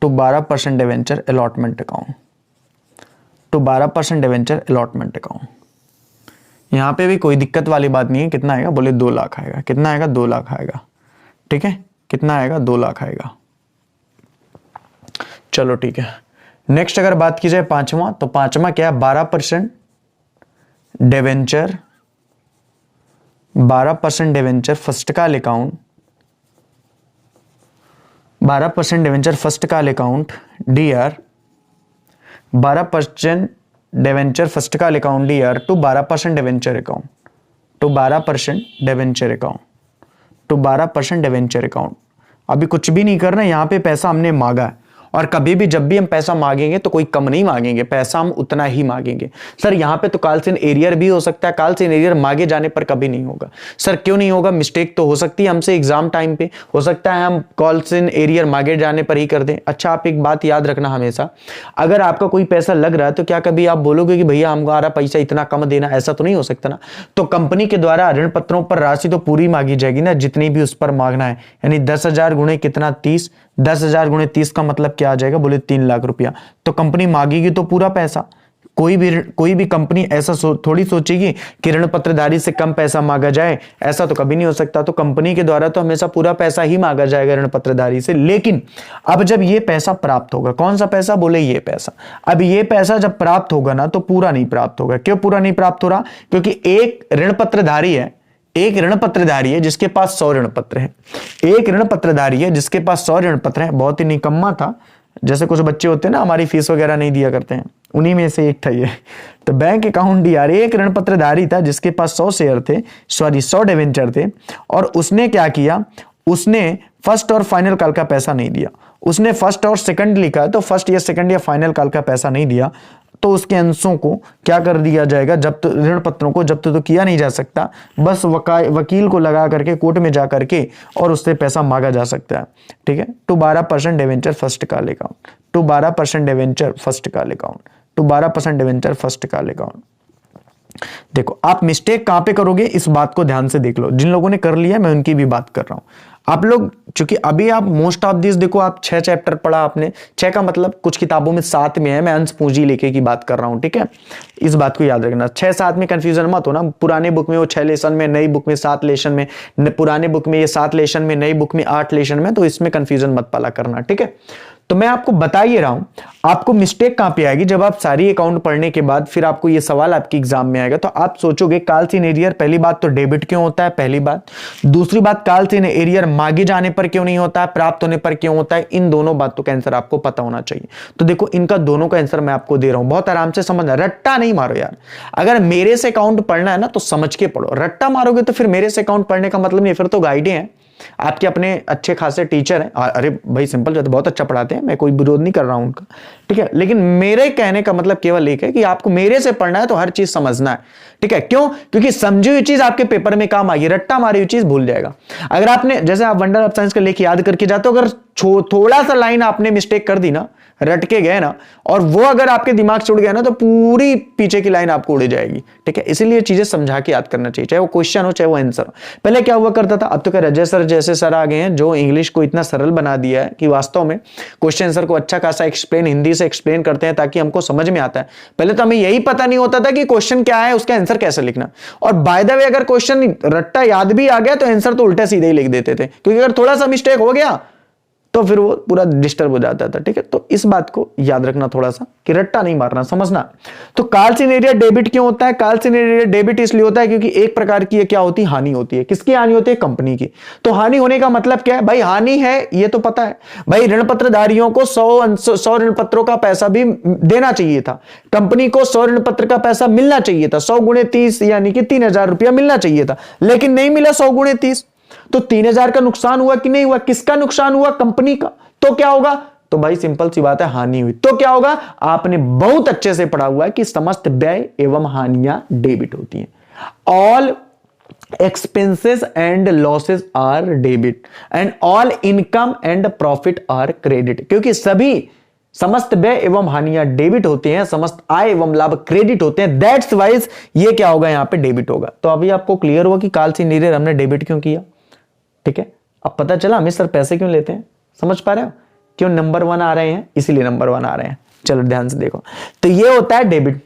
Speaker 1: to 12% debenture allotment account to 12% debenture allotment account. यहां पे भी कोई दिक्कत वाली बात नहीं है। कितना आएगा बोले 2 लाख आएगा। कितना आएगा 2 लाख आएगा, ठीक है। कितना आएगा 2 लाख आएगा। चलो ठीक है, नेक्स्ट अगर बात की जाए पांचवा, तो पांचवा क्या है, 12% debenture, 12% debenture first call account, 12% debenture first call account DR, 12% debenture first call account DR to 12% debenture account to 12% debenture account to 12% debenture account. अभी कुछ भी नहीं करना, यहां पे पैसा हमने मांगा है। और कभी भी जब भी हम पैसा मांगेंगे तो कोई कम नहीं मांगेंगे, पैसा हम उतना ही मांगेंगे। सर यहाँ पे तो कॉल्स इन एरियर भी हो सकता है, कॉल्स इन एरियर मांगे जाने पर कभी नहीं होगा। सर क्यों नहीं होगा, मिस्टेक तो हो सकती है हमसे एग्जाम टाइम पे, हो सकता है हम कॉल्स इन एरियर मांगे जाने पर ही कर दें। अच्छा, आप एक बात याद रखना हमेशा, अगर आपका कोई पैसा लग रहा है तो क्या कभी आप बोलोगे कि भैया हमारा पैसा इतना कम देना, ऐसा तो नहीं हो सकता ना। तो कंपनी के द्वारा ऋण पत्रों पर राशि तो पूरी मांगी जाएगी ना, जितनी भी उस पर मांगना है। यानी 10,000 गुणे कितना 30, 10,000 गुणे 30 का मतलब क्या आ जाएगा बोले 3 लाख रुपया। तो कंपनी मांगेगी तो पूरा पैसा। कोई भी कंपनी ऐसा थोड़ी सोचेगी कि ऋण पत्रधारी से कम पैसा मांगा जाए, ऐसा तो कभी नहीं हो सकता। तो कंपनी के द्वारा तो हमेशा पूरा पैसा ही मांगा जाएगा ऋण पत्रधारी से। लेकिन अब जब ये पैसा प्राप्त होगा, कौन सा पैसा बोले ये पैसा, अब ये पैसा जब प्राप्त होगा ना तो पूरा नहीं प्राप्त होगा। क्यों पूरा नहीं प्राप्त हो रहा, क्योंकि एक ऋण पत्रधारी है, एक ऋण पत्रधारी है जिसके पास 100 ऋण पत्र है, एक ऋण पत्रधारी है जिसके पास 100 ऋण पत्र है। बहुत ही निकम्मा था, जैसे कुछ बच्चे होते हैं ना हमारी फीस वगैरह नहीं दिया करते हैं, उन्हीं में से एक था ये। तो बैंक अकाउंट डीआर, एक ऋण पत्रधारी था जिसके पास 100 शेयर थे, सॉरी 100 डिवेंचर थे। और उसने क्या किया, उसने फर्स्ट और फाइनल कॉल का पैसा नहीं दिया। उसने फर्स्ट और सेकंड लिखा है तो फर्स्ट या सेकंड या फाइनल कॉल का पैसा नहीं दिया, तो उसके अंशों को क्या कर दिया जाएगा, जब्त, ऋण पत्रों को जब्त तो किया नहीं जा सकता, बस वकील को लगा करके कोर्ट में जा करके और उससे पैसा मांगा जा सकता है, ठीक है। To 12% debenture first call account to 12% debenture first call account to 12% debenture first call account देखो आप मिस्टेक कहां पे करोगे इस बात को ध्यान से देख लो। जिन लोगों ने कर लिया मैं उनकी भी बात कर रहा हूं। आप लोग चूंकि अभी आप मोस्ट ऑफ दिस देखो, आप 6 चैप्टर पढ़ा आपने, 6 का मतलब कुछ किताबों में 7 में है, मैं अंश पूंजी लेके की बात कर रहा हूं, ठीक है। इस बात को याद रखना, 6-7 में कंफ्यूजन मत हो ना। पुराने बुक में वो 6 लेसन में, नई बुक में 7 लेसन में, पुराने बुक में ये 7 लेसन में, नई बुक में 8 लेसन में, तो इसमें कंफ्यूजन मत पाला करना, ठीक है। तो मैं आपको बता ही रहा हूं, आपको मिस्टेक कहां पे आएगी, जब आप सारी अकाउंट पढ़ने के बाद फिर आपको ये सवाल आपके एग्जाम में आएगा, तो आप सोचोगे कॉल्स इन एरियर, पहली बात तो डेबिट क्यों होता है, पहली बात। दूसरी बात, कॉल्स इन एरियर मांगे जाने पर क्यों नहीं होता है, प्राप्त होने पर क्यों होता है। इन दोनों बातों का आंसर आपको पता होना चाहिए। तो देखो इनका दोनों का आंसर मैं आपको दे रहा हूं, बहुत आराम से समझना, रट्टा नहीं मारो यार। अगर मेरे से अकाउंट पढ़ना है ना तो समझ के पढ़ो, रट्टा मारोगे तो फिर मेरे से अकाउंट पढ़ने का मतलब नहीं, फिर तो गाइडें हैं, आपके अपने अच्छे खासे टीचर हैं। अरे भाई सिंपल जो बहुत अच्छा पढ़ाते हैं, मैं कोई विरोध नहीं कर रहा हूं उनका, ठीक है। लेकिन मेरे कहने का मतलब केवल एक है कि आपको मेरे से पढ़ना है तो हर चीज समझना है, ठीक है। क्यों? क्योंकि समझी हुई चीज आपके पेपर में काम आएगी, रट्टा मारी हुई चीज भूल जाएगा। अगर आपने, जैसे आप वंडर ऑफ साइंस का लेके याद करके जाते हो, अगर थोड़ा सा लाइन आपने मिस्टेक कर दी ना, रट के गए ना, और वो अगर आपके दिमाग से उड़ गया ना, तो पूरी पीछे की लाइन आपको उड़ जाएगी, ठीक है। इसीलिए चीजें समझा के याद करना चाहिए, चाहे वो क्वेश्चन हो चाहे वो आंसर हो। पहले क्या हुआ करता था, अब तो क्या रजय सर जैसे सर आ गए हैं जो इंग्लिश को इतना सरल बना दिया है कि वास्तव में क्वेश्चन आंसर को अच्छा खासा एक्सप्लेन, हिंदी से एक्सप्लेन करते हैं ताकि हमको समझ में आता है। पहले तो हमें यही पता नहीं होता था कि क्वेश्चन क्या है, उसका आंसर कैसे लिखना। और बाय द वे अगर क्वेश्चन रट्टा याद भी आ गया तो आंसर तो उल्टा सीधे ही लिख देते थे, क्योंकि अगर थोड़ा सा मिस्टेक हो गया तो फिर वो पूरा डिस्टर्ब हो जाता था, ठीक है। तो इस बात को याद रखना थोड़ा सा कि रट्टा नहीं मारना, समझना। तो कॉल्स इन एरियर डेबिट क्यों होता है? कॉल्स इन एरियर डेबिट इसलिए होता है क्योंकि एक प्रकार की क्या होती है, हानि होती है। किसकी हानि होती है? कंपनी की। तो हानि होने का मतलब क्या है भाई? हानि है ये तो पता है भाई, ऋण पत्रधारियों को 100 ऋण पत्रों का पैसा भी देना चाहिए था, कंपनी को 100 ऋण पत्र का पैसा मिलना चाहिए था, 100 गुणे 30 यानी कि 3000 रुपया मिलना चाहिए था, लेकिन नहीं मिला 100 गुणे 30। तो 3000 का नुकसान हुआ कि नहीं हुआ? किसका नुकसान हुआ? कंपनी का। तो क्या होगा? तो भाई सिंपल सी बात है, हानि हुई। तो क्या होगा? आपने बहुत अच्छे से पढ़ा हुआ है कि समस्त व्यय एवं हानियां डेबिट होती हैं। All expenses and losses are debit and all income and profit are credit. क्योंकि सभी समस्त व्यय एवं हानियां डेबिट होते हैं, समस्त आय एवं लाभ क्रेडिट होते हैं, दैट्स वाइज ये क्या होगा? यहां पे डेबिट होगा। तो अभी आपको क्लियर हुआ कि कॉल्स इन एरियर हमने डेबिट क्यों किया, ठीक है। अब पता चला हमें सर पैसे क्यों लेते हैं, समझ पा रहे हो? क्यों नंबर 1 आ रहे हैं, इसीलिए नंबर 1 आ रहे हैं। चलो ध्यान से देखो, तो ये होता है डेबिट।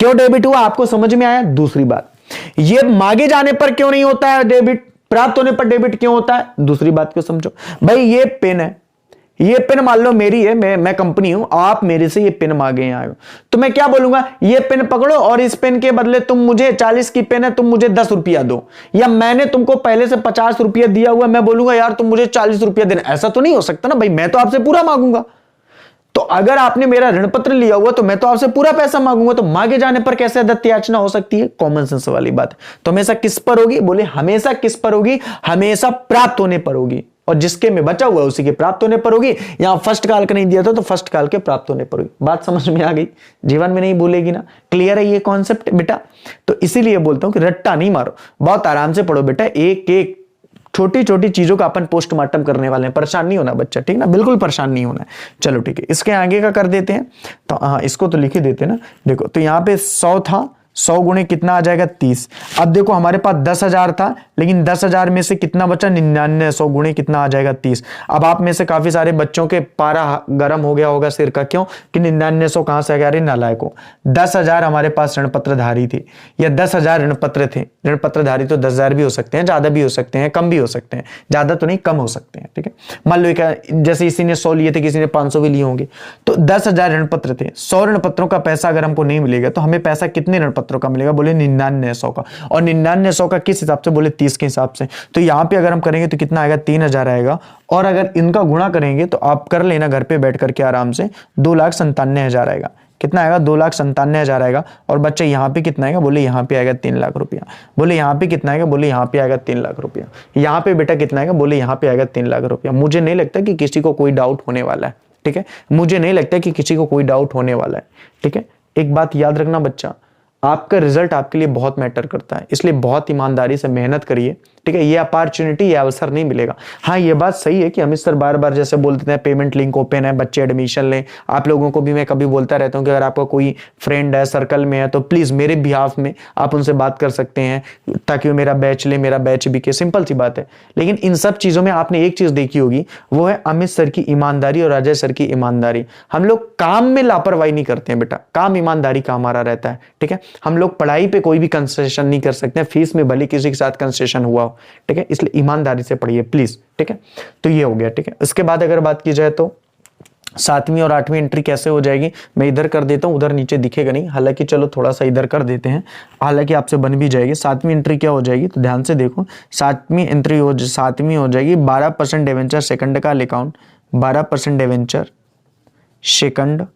Speaker 1: क्यों डेबिट हुआ आपको समझ में आया? दूसरी बात, ये मांगे जाने पर क्यों नहीं होता है डेबिट, प्राप्त होने पर डेबिट क्यों होता है? दूसरी बात को समझो भाई। ये पेन है, ये पेन मान लो मेरी है, मैं कंपनी हूं, आप मेरे से ये पेन मांगे आए हो, तो मैं क्या बोलूंगा? ये पेन पकड़ो और इस पेन के बदले तुम मुझे 40 की पेन है, तुम मुझे 10 रुपया दो। या मैंने तुमको पहले से 50 रुपया दिया हुआ, मैं बोलूंगा यार तुम मुझे 40 रुपया देना। ऐसा तो नहीं हो सकता ना भाई, मैं तो आपसे पूरा मांगूंगा। तो अगर आपने मेरा ऋण पत्र लिया हुआ तो मैं तो आपसे पूरा पैसा मांगूंगा, तो मांगे जाने पर कैसे दत्त याचना हो सकती है? कॉमन सेंस वाली बात। तो हमेशा किस पर होगी? बोले हमेशा किस पर होगी? हमेशा प्राप्त होने पर होगी, और जिसके में बचा हुआ है उसी के प्राप्त होने पर होगी। यहां फर्स्ट काल का नहीं दिया था तो फर्स्ट काल के प्राप्त होने पर होगी। बात समझ में आ गई? जीवन में नहीं भूलेगी ना? क्लियर है ये कॉन्सेप्ट बेटा? तो इसीलिए बोलता हूं कि रट्टा नहीं मारो, बहुत आराम से पढ़ो बेटा। एक एक छोटी छोटी चीजों का अपन पोस्टमार्टम करने वाले हैं, परेशान नहीं होना बच्चा, ठीक ना? बिल्कुल परेशान नहीं होना है। चलो ठीक है, इसके आगे का कर देते हैं। तो हाँ, इसको तो लिख ही देते ना। देखो तो यहां पे 100 था, 100 गुणे कितना आ जाएगा? 30। अब देखो हमारे पास 10,000 था, लेकिन 10,000 में से कितना बचा? 99। 100 गुणे कितना आ जाएगा? 30। अब आप में से काफी सारे बच्चों के पारा गर्म हो गया होगा सिर का, क्यों कि 9900 कहां से आ गया? अरे नालायकों, 10,000 हमारे पास ऋण पत्रधारी थे, या 10,000 ऋण पत्र थे। ऋण पत्रधारी तो 10,000 भी हो सकते हैं, ज्यादा भी हो सकते हैं, कम भी हो सकते हैं, ज्यादा तो नहीं कम हो सकते हैं, ठीक है। मान लो जैसे इसी ने 100 लिए थे, किसी ने 500 भी लिए होंगे, तो 10,000 ऋण पत्र थे। 100 ऋण पत्रों का पैसा अगर हमको नहीं मिलेगा तो हमें पैसा कितने ऋण पत्रों का मिलेगा? बोले 9900 का। और 9900 का किस हिसाब से? बोले 30 के हिसाब से। तो यहां पे अगर हम करेंगे तो कितना आएगा? 3000 आएगा। और अगर इनका गुणा करेंगे तो आप कर लेना घर पे बैठ करके आराम से, 2,97,000 आएगा। कितना आएगा? 2,97,000 आएगा। और बच्चे यहां पे कितना आएगा? बोले यहां पे आएगा 3 लाख रुपया। बोले यहां पे कितना आएगा? बोले यहां पे आएगा 3 लाख रुपया। यहां पे बेटा कितना आएगा? बोले यहां पे आएगा 3 लाख रुपया। मुझे नहीं लगता कि किसी को कोई डाउट होने वाला है, ठीक है। मुझे नहीं लगता कि किसी को कोई डाउट होने वाला है, ठीक है। एक बात याद रखना बच्चा, आपका रिजल्ट आपके लिए बहुत मैटर करता है, इसलिए बहुत ईमानदारी से मेहनत करिए, ठीक है, ये अपॉर्चुनिटी, ये अवसर नहीं मिलेगा। हाँ, ये बात सही है कि अमित सर बार बार जैसे बोलते हैं पेमेंट लिंक ओपन है, बच्चे एडमिशन लें। आप लोगों को भी मैं कभी बोलता रहता हूँ कि अगर आपका कोई फ्रेंड है, सर्कल में है, तो प्लीज मेरे बिहाफ में आप उनसे बात कर सकते हैं ताकि वो मेरा बैच ले, मेरा बैच बिके। सिंपल सी बात है। लेकिन इन सब चीजों में आपने एक चीज देखी होगी, वो है अमित सर की ईमानदारी और अजय सर की ईमानदारी। हम लोग काम में लापरवाही नहीं करते हैं बेटा, काम ईमानदारी का हमारा रहता है। ठीक है, हम लोग पढ़ाई पे कोई भी कंसेशन नहीं कर सकते हैं, फीस में भले किसी के साथ कंसेशन हुआ हो। ठीक है, इसलिए ईमानदारी से पढ़िए प्लीज। ठीक है, तो ये हो गया। ठीक है, इसके बाद अगर बात की जाए तो 7वीं और 8वीं एंट्री कैसे हो जाएगी, मैं इधर कर देता हूं, उधर नीचे दिखेगा नहीं। हालांकि चलो थोड़ा सा इधर कर देते हैं, हालांकि आपसे बन भी जाएगी। 7वीं एंट्री क्या हो जाएगी, तो ध्यान से देखो। 7वीं एंट्री 7वीं हो जाएगी 12% डिवेंचर सेकंड का account, 12% debenture second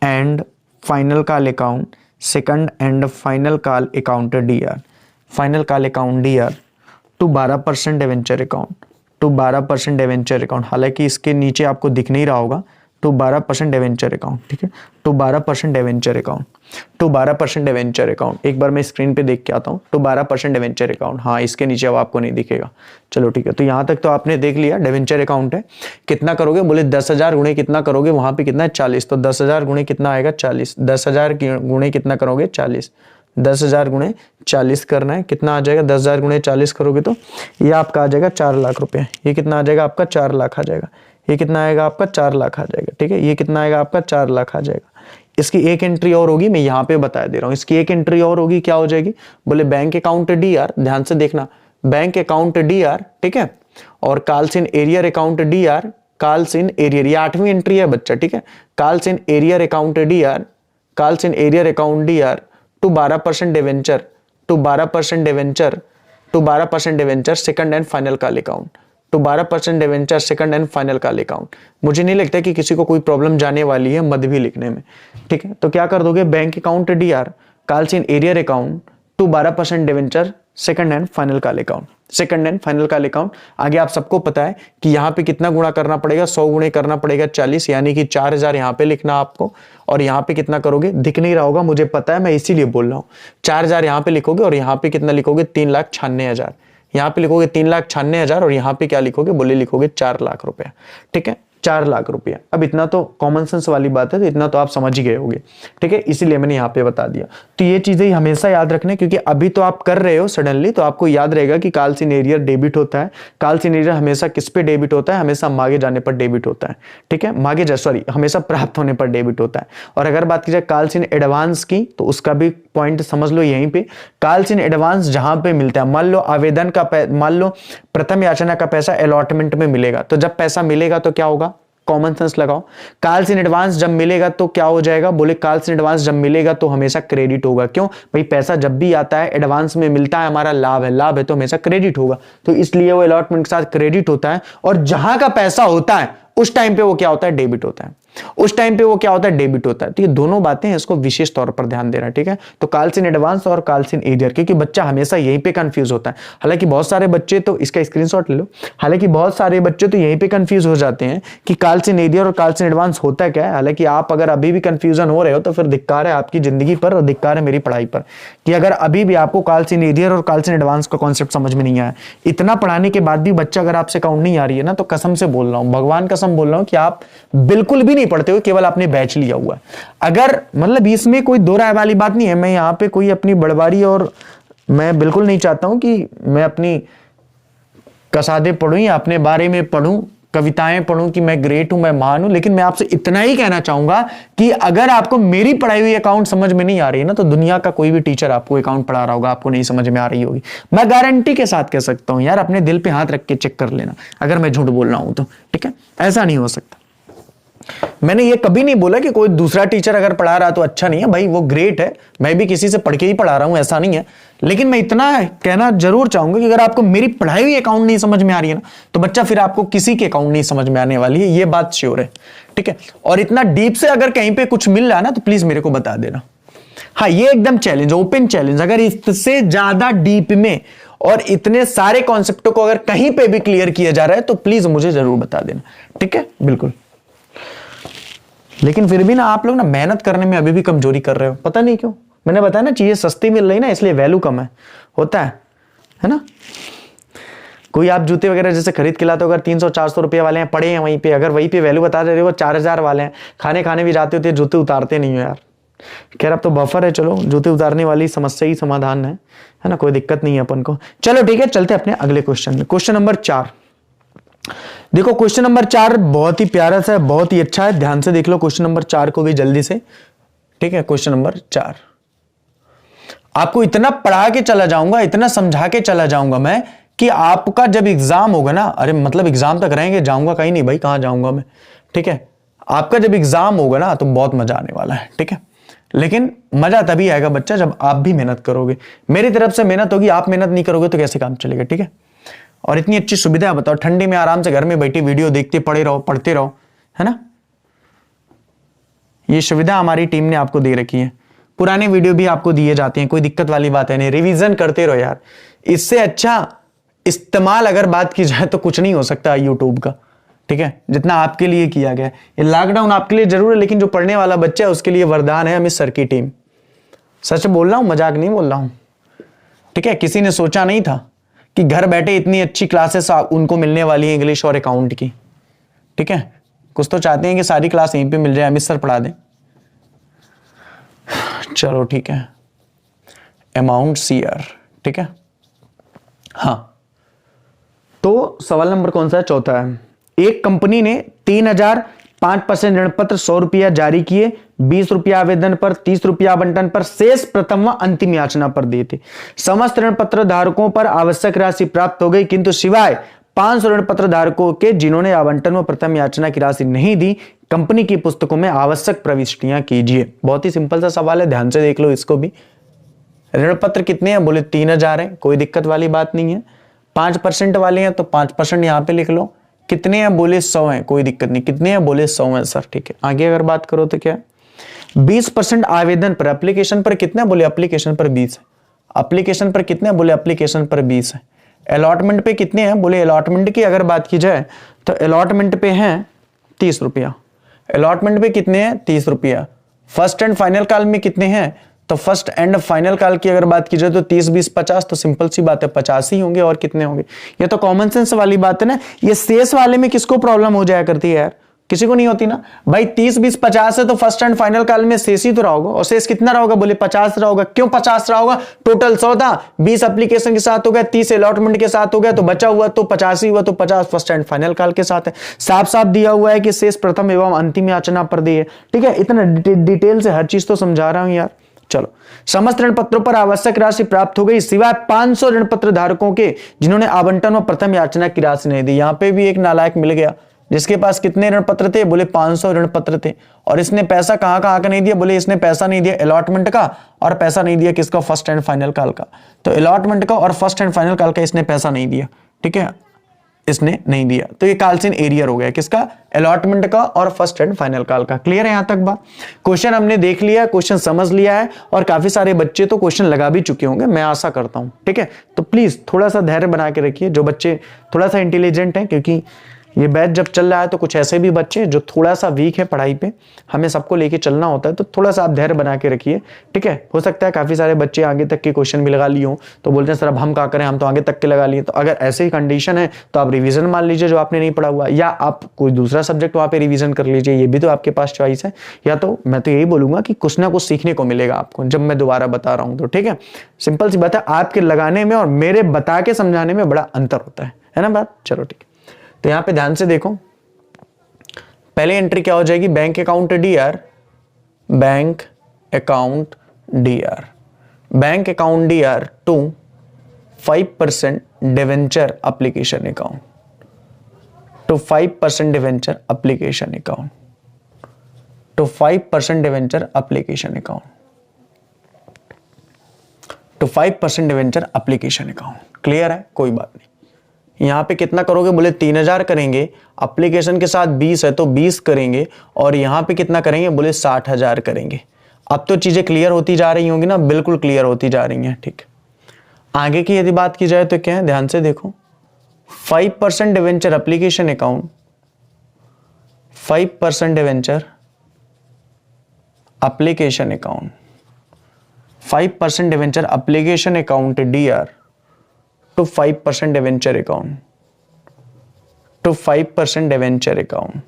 Speaker 1: and final call account, second and final call account DR, final call account DR to 12% debenture account, to 12% debenture account. हालांकि इसके नीचे आपको दिख नहीं रहा होगा, टू 12% डिवेंचर अकाउंट। ठीक है, to 12% debenture account, to 12% debenture account. एक बार मैं स्क्रीन पे देख के आता हूँ, टू 12% डिवेंचर अकाउंट। हाँ, इसके नीचे अब आपको नहीं दिखेगा। चलो ठीक है, तो यहाँ तक तो आपने देख लिया, डिवेंचर अकाउंट है। कितना करोगे, बोले 10,000 गुणे कितना करोगे, वहां पे कितना है 40, तो 10,000 गुणे कितना आएगा 40, 10,000 गुणे कितना करोगे 40, 10,000 गुणे 40 करना है, कितना आ जाएगा 10,000 गुणे 40 करोगे तो ये आपका आ जाएगा 4 लाख रुपए। ये कितना आ जाएगा आपका 4 लाख आ जाएगा। ये कितना आएगा आपका 4 लाख आ जाएगा। ठीक है, ये कितना आएगा आपका 4 लाख आ जाएगा। इसकी एक एंट्री और होगी, मैं यहाँ पे बता दे रहा हूँ। इसकी एक एंट्री और होगी, क्या हो जाएगी, बोले बैंक अकाउंट डीआर, ध्यान से देखना, बैंक अकाउंट डीआर। ठीक है, और calls in arrear account DR, calls in arrear, ये 8वीं एंट्री है बच्चा। ठीक है, calls in arrear account DR, calls in arrear account DR to 12% debenture, to 12% debenture, to 12% debenture second and final call account, to 12% debenture second and final call account. मुझे नहीं लगता कि किसी को कोई प्रॉब्लम जाने वाली है मद भी लिखने में। ठीक है, तो क्या कर दोगे, bank account DR, calls in arrear account to 12% debenture second and final call account, second and final call account. आगे आप सबको पता है कि यहाँ पे कितना गुणा करना पड़ेगा, 100 गुणे करना पड़ेगा 40, यानी कि 4,000 यहाँ पे लिखना आपको, और यहाँ पे कितना करोगे, दिख नहीं रहा होगा मुझे पता है, मैं इसीलिए बोल रहा हूँ। 4,000 यहाँ पे लिखोगे और यहाँ पे कितना लिखोगे 3,96,000, यहाँ पे लिखोगे 3,96,000 और यहाँ पे क्या लिखोगे, बोले लिखोगे 4 लाख रुपया। ठीक है, 4 लाख रुपया। अब इतना तो कॉमन सेंस वाली बात है, तो इतना तो आप समझ ही गए होंगे। ठीक है, इसीलिए मैंने यहाँ पे बता दिया। तो ये चीजें हमेशा याद रखना, क्योंकि अभी तो आप कर रहे हो सडनली, तो आपको याद रहेगा कि कॉल्स इन एरियर डेबिट होता है। कॉल्स इन एरियर हमेशा किस पे डेबिट होता है, हमेशा मांगे जाने पर डेबिट होता है। ठीक है, हमेशा प्राप्त होने पर डेबिट होता है। और अगर बात की जाए कॉल्स इन एडवांस की, तो उसका भी पॉइंट समझ लो यहीं पे। कॉल्स इन एडवांस जहां पे मिलता है, मान लो आवेदन का, मान लो प्रथम याचना का पैसा अलॉटमेंट में मिलेगा, तो जब पैसा मिलेगा तो क्या होगा, कॉमन सेंस लगाओ। कॉल्स इन एडवांस जब मिलेगा तो क्या हो जाएगा, बोले कॉल्स इन एडवांस जब मिलेगा तो हमेशा क्रेडिट होगा। क्यों भाई, पैसा जब भी आता है एडवांस में मिलता है, हमारा लाभ है, लाभ है तो हमेशा क्रेडिट होगा, तो इसलिए वो अलॉटमेंट के साथ क्रेडिट होता है। और जहां का पैसा होता है उस टाइम पे वो क्या होता है, डेबिट होता है। उस टाइम पे वो क्या होता है, डेबिट होता है। तो ये दोनों बातें हैं, इसको विशेष तौर पर ध्यान देना। ठीक है, तो कॉल्स इन एडवांस और कॉल्स इन एरियर, क्योंकि बच्चा हमेशा यहीं पे कंफ्यूज होता है। हालांकि बहुत सारे बच्चे तो, इसका स्क्रीनशॉट ले लो, हालांकि बहुत सारे बच्चे तो यहीं पे कंफ्यूज हो जाते हैं कि कॉल्स इन एरियर और कॉल्स इन एडवांस होता क्या है। हालांकि आप अगर अभी भी कंफ्यूजन हो रहे हो तो फिर धिक्कार है आपकी जिंदगी पर और धिक्कार है मेरी पढ़ाई पर, कि अगर अभी भी आपको कॉल्स इन एरियर और कॉल्स इन एडवांस का कॉन्सेप्ट समझ में नहीं आया, इतना पढ़ाने के बाद भी बच्चा अगर आपसे काउंट नहीं आ रही है ना, तो कसम से बोल रहा हूं, भगवान कसम बोल रहा हूं कि आप बिल्कुल भी नहीं पढ़ते हो, केवल आपने बैच लिया हुआ है। अगर मतलब इसमें कोई दो राय वाली बात नहीं है, मैं यहां पे कोई अपनी बड़बारी, और मैं बिल्कुल नहीं चाहता हूं कि मैं अपनी कसादे पढ़ूं या अपने बारे में पढ़ूं, कविताएं पढ़ूं कि मैं ग्रेट हूं, मैं महान हूं। लेकिन मैं आपसे इतना ही कहना चाहूंगा कि अगर आपको मेरी पढ़ाई हुई अकाउंट समझ में नहीं आ रही है ना, तो दुनिया का कोई भी टीचर आपको अकाउंट पढ़ा रहा होगा, आपको नहीं समझ में आ रही होगी। मैं गारंटी के साथ कह सकता हूं यार, अपने दिल पे हाथ रख के चेक कर लेना अगर मैं झूठ बोल रहा हूं तो। ठीक है, ऐसा नहीं हो सकता। मैंने ये कभी नहीं बोला कि कोई दूसरा टीचर अगर पढ़ा रहा तो अच्छा नहीं है, भाई वो ग्रेट है, मैं भी किसी से पढ़ के ही पढ़ा रहा हूं, ऐसा नहीं है। लेकिन मैं इतना कहना जरूर चाहूंगा कि अगर आपको मेरी पढ़ाई हुई अकाउंट नहीं समझ में आ रही है ना, तो बच्चा फिर आपको किसी के अकाउंट नहीं समझ में आने वाली है, ये बात श्योर है। ठीक है, और इतना डीप से अगर कहीं पे कुछ मिल रहा है ना, तो प्लीज मेरे को बता देना। हाँ, ये एकदम चैलेंज, ओपन चैलेंज, अगर इससे ज्यादा डीप में और इतने सारे कॉन्सेप्टों को अगर कहीं पे भी क्लियर किया जा रहा है तो प्लीज मुझे जरूर बता देना। ठीक है, बिल्कुल। लेकिन फिर भी ना आप लोग ना मेहनत करने में अभी भी कमजोरी कर रहे हो, पता नहीं क्यों। मैंने बताया ना, चीजें सस्ती मिल रही ना, इसलिए वैल्यू कम है, होता है ना। कोई आप जूते वगैरह जैसे खरीद के लाते हो, अगर 300-400 रुपये वाले हैं पड़े हैं वहीं पे, अगर वहीं पे वैल्यू बता दे रहे हो 4000 वाले हैं, खाने भी जाते होते जूते उतारते नहीं हो यार। खैर अब तो बफर है, चलो जूते उतारने वाली समस्या ही समाधान है ना, कोई दिक्कत नहीं है अपन को। चलो ठीक है, चलते अपने अगले क्वेश्चन में। क्वेश्चन नंबर 4 देखो, क्वेश्चन नंबर 4 बहुत ही प्यारा सा है, बहुत ही अच्छा है, ध्यान से देख लो क्वेश्चन नंबर 4 को भी जल्दी से। ठीक है, क्वेश्चन नंबर 4 आपको इतना पढ़ा के चला जाऊंगा, इतना समझा के चला जाऊंगा मैं कि आपका जब एग्जाम होगा ना, अरे मतलब एग्जाम तक रहेंगे, जाऊंगा कहीं नहीं भाई, कहां जाऊंगा मैं। ठीक है, आपका जब एग्जाम होगा ना तो बहुत मजा आने वाला है। ठीक है, लेकिन मजा तभी आएगा बच्चा जब आप भी मेहनत करोगे। मेरी तरफ से मेहनत होगी, आप मेहनत नहीं करोगे तो कैसे काम चलेगा। ठीक है, और इतनी अच्छी सुविधा बताओ, ठंडी में आराम से घर में बैठी वीडियो देखते पढ़ते रहो, है ना। ये सुविधा हमारी टीम ने आपको दे रखी है, पुराने वीडियो भी आपको दिए जाते हैं, कोई दिक्कत वाली बात है नहीं, रिवीजन करते रहो यार। इससे अच्छा इस्तेमाल अगर बात की जाए तो कुछ नहीं हो सकता यूट्यूब का। ठीक है, जितना आपके लिए किया गया। ये लॉकडाउन आपके लिए जरूर है, लेकिन जो पढ़ने वाला बच्चा है उसके लिए वरदान है अमित सर की टीम। सच बोल रहा हूं, मजाक नहीं बोल रहा हूं। ठीक है, किसी ने सोचा नहीं था कि घर बैठे इतनी अच्छी क्लासेस उनको मिलने वाली है इंग्लिश और अकाउंट की। ठीक है, कुछ तो चाहते हैं कि सारी क्लास यहीं पे मिल जाए, अमित सर पढ़ा दें। चलो ठीक है, अमाउंट सीआर। ठीक है, हाँ, तो सवाल नंबर कौन सा है? चौथा है। एक कंपनी ने 3000 5% ऋण पत्र 100 रुपया जारी किए, 20 रुपया आवेदन पर, 30 रुपया आवंटन पर, शेष प्रथम व अंतिम याचना पर दिए थे। समस्त ऋण पत्र धारकों पर आवश्यक राशि प्राप्त हो गई, किंतु सिवाय 500 ऋण पत्र धारकों के जिन्होंने आवंटन व प्रथम याचना की राशि नहीं दी, कंपनी की पुस्तकों में आवश्यक प्रविष्टियां कीजिए। बहुत ही सिंपल सा सवाल है, ध्यान से देख लो इसको भी। ऋण पत्र कितने हैं? बोले 3000 है, कोई दिक्कत वाली बात नहीं है। 5% वाले हैं तो 5% यहां पे लिख लो। कितने हैं? बोले 100 हैं, कोई दिक्कत नहीं। कितने हैं? बोले 100 हैं सर। ठीक है, आगे अगर बात करो तो क्या 20% आवेदन पर, एप्लीकेशन पर कितना? बोले एप्लीकेशन पर 20 है। एप्लीकेशन पर कितने? बोले एप्लीकेशन पर 20 है। अलॉटमेंट पे कितने हैं? बोले अलॉटमेंट की अगर बात की जाए तो अलॉटमेंट पे हैं 30 रुपया। अलॉटमेंट पे कितने हैं? 30 रुपया। फर्स्ट एंड फाइनल कॉल में कितने हैं? तो फर्स्ट एंड फाइनल कॉल की अगर बात की जाए तो 30 20 50, तो सिंपल सी बात है 50 ही होंगे, और कितने होंगे? ये तो कॉमन सेंस वाली बात है ना। ये शेष वाले में किसको प्रॉब्लम हो जाया करती है यार? किसी को नहीं होती ना भाई। 30 20 50 है तो फर्स्ट एंड फाइनल कॉल में शेष ही तो रहा होगा, और शेष कितना रहा होगा? बोले 50 रहा होगा। क्यों 50 रहा होगा? टोटल 100 था, 20 एप्लीकेशन के साथ हो गया, 30 अलॉटमेंट के साथ हो गया, तो बचा हुआ तो 50 ही हुआ, तो 50 फर्स्ट एंड फाइनल कॉल के साथ है। साफ साफ दिया हुआ है कि शेष प्रथम एवं अंतिम याचना पर दिए। ठीक है, इतना डिटेल से हर चीज तो समझा रहा हूं यार। चलो, समस्त ऋण पत्रों पर आवश्यक राशि प्राप्त हो गई सिवाय 500 ऋण पत्र धारकों के जिन्होंने आवंटन व प्रथम याचना की राशि नहीं दी। यहां पे भी एक नालायक मिल गया जिसके पास कितने ऋण पत्र थे? बोले 500 ऋण पत्र थे, और इसने पैसा कहां कहां का नहीं दिया? बोले इसने पैसा नहीं दिया अलॉटमेंट का, और पैसा नहीं दिया किसका? फर्स्ट एंड फाइनल कॉल का। तो अलॉटमेंट का और फर्स्ट एंड फाइनल कॉल का इसने पैसा नहीं दिया। ठीक है, इसने नहीं दिया, तो ये काल्सिन एरियर हो गया किसका? अलॉटमेंट का और फर्स्ट एंड फाइनल कॉल का। क्लियर है यहां तक बात? क्वेश्चन हमने देख लिया, क्वेश्चन समझ लिया है, और काफी सारे बच्चे तो क्वेश्चन लगा भी चुके होंगे, मैं आशा करता हूं। ठीक है, तो प्लीज थोड़ा सा धैर्य बना के रखिए, जो बच्चे थोड़ा सा इंटेलिजेंट हैं, क्योंकि ये बैच जब चल रहा है तो कुछ ऐसे भी बच्चे जो थोड़ा सा वीक है पढ़ाई पे, हमें सबको लेके चलना होता है, तो थोड़ा सा आप धैर्य बना के रखिए। ठीक है, हो सकता है काफी सारे बच्चे आगे तक के क्वेश्चन भी लगा लिए हो, तो बोलते हैं सर अब हम क्या करें, हम तो आगे तक के लगा लिए। तो अगर ऐसे ही कंडीशन है तो आप रिवीजन मान लीजिए जो आपने नहीं पढ़ा हुआ, या आप कोई दूसरा सब्जेक्ट वहां पे रिवीजन कर लीजिए, ये भी तो आपके पास चॉइस है। या तो मैं तो यही बोलूंगा कि कुछ ना कुछ सीखने को मिलेगा आपको जब मैं दोबारा बता रहा हूं तो। ठीक है, सिंपल सी बात है, आपके लगाने में और मेरे बता के समझाने में बड़ा अंतर होता है ना बात। चलो ठीक है, तो यहाँ पे ध्यान से देखो, पहले एंट्री क्या हो जाएगी? Bank account DR, bank account DR, bank account DR to 5% debenture application account, to 5% debenture application account, to 5% debenture application account, to 5% debenture application account. Clear है? कोई बात नहीं। यहां पे कितना करोगे? बोले 3000 करेंगे, एप्लीकेशन के साथ 20 है तो 20 करेंगे, और यहां पे कितना करेंगे? बोले 60,000 करेंगे। अब तो चीजें क्लियर होती जा रही होंगी ना? बिल्कुल क्लियर होती जा रही हैं। ठीक, आगे की यदि बात की जाए तो क्या है? ध्यान से देखो, 5% debenture application account, 5% debenture application account, 5% debenture application account DR to 5% debenture account, to 5% debenture account,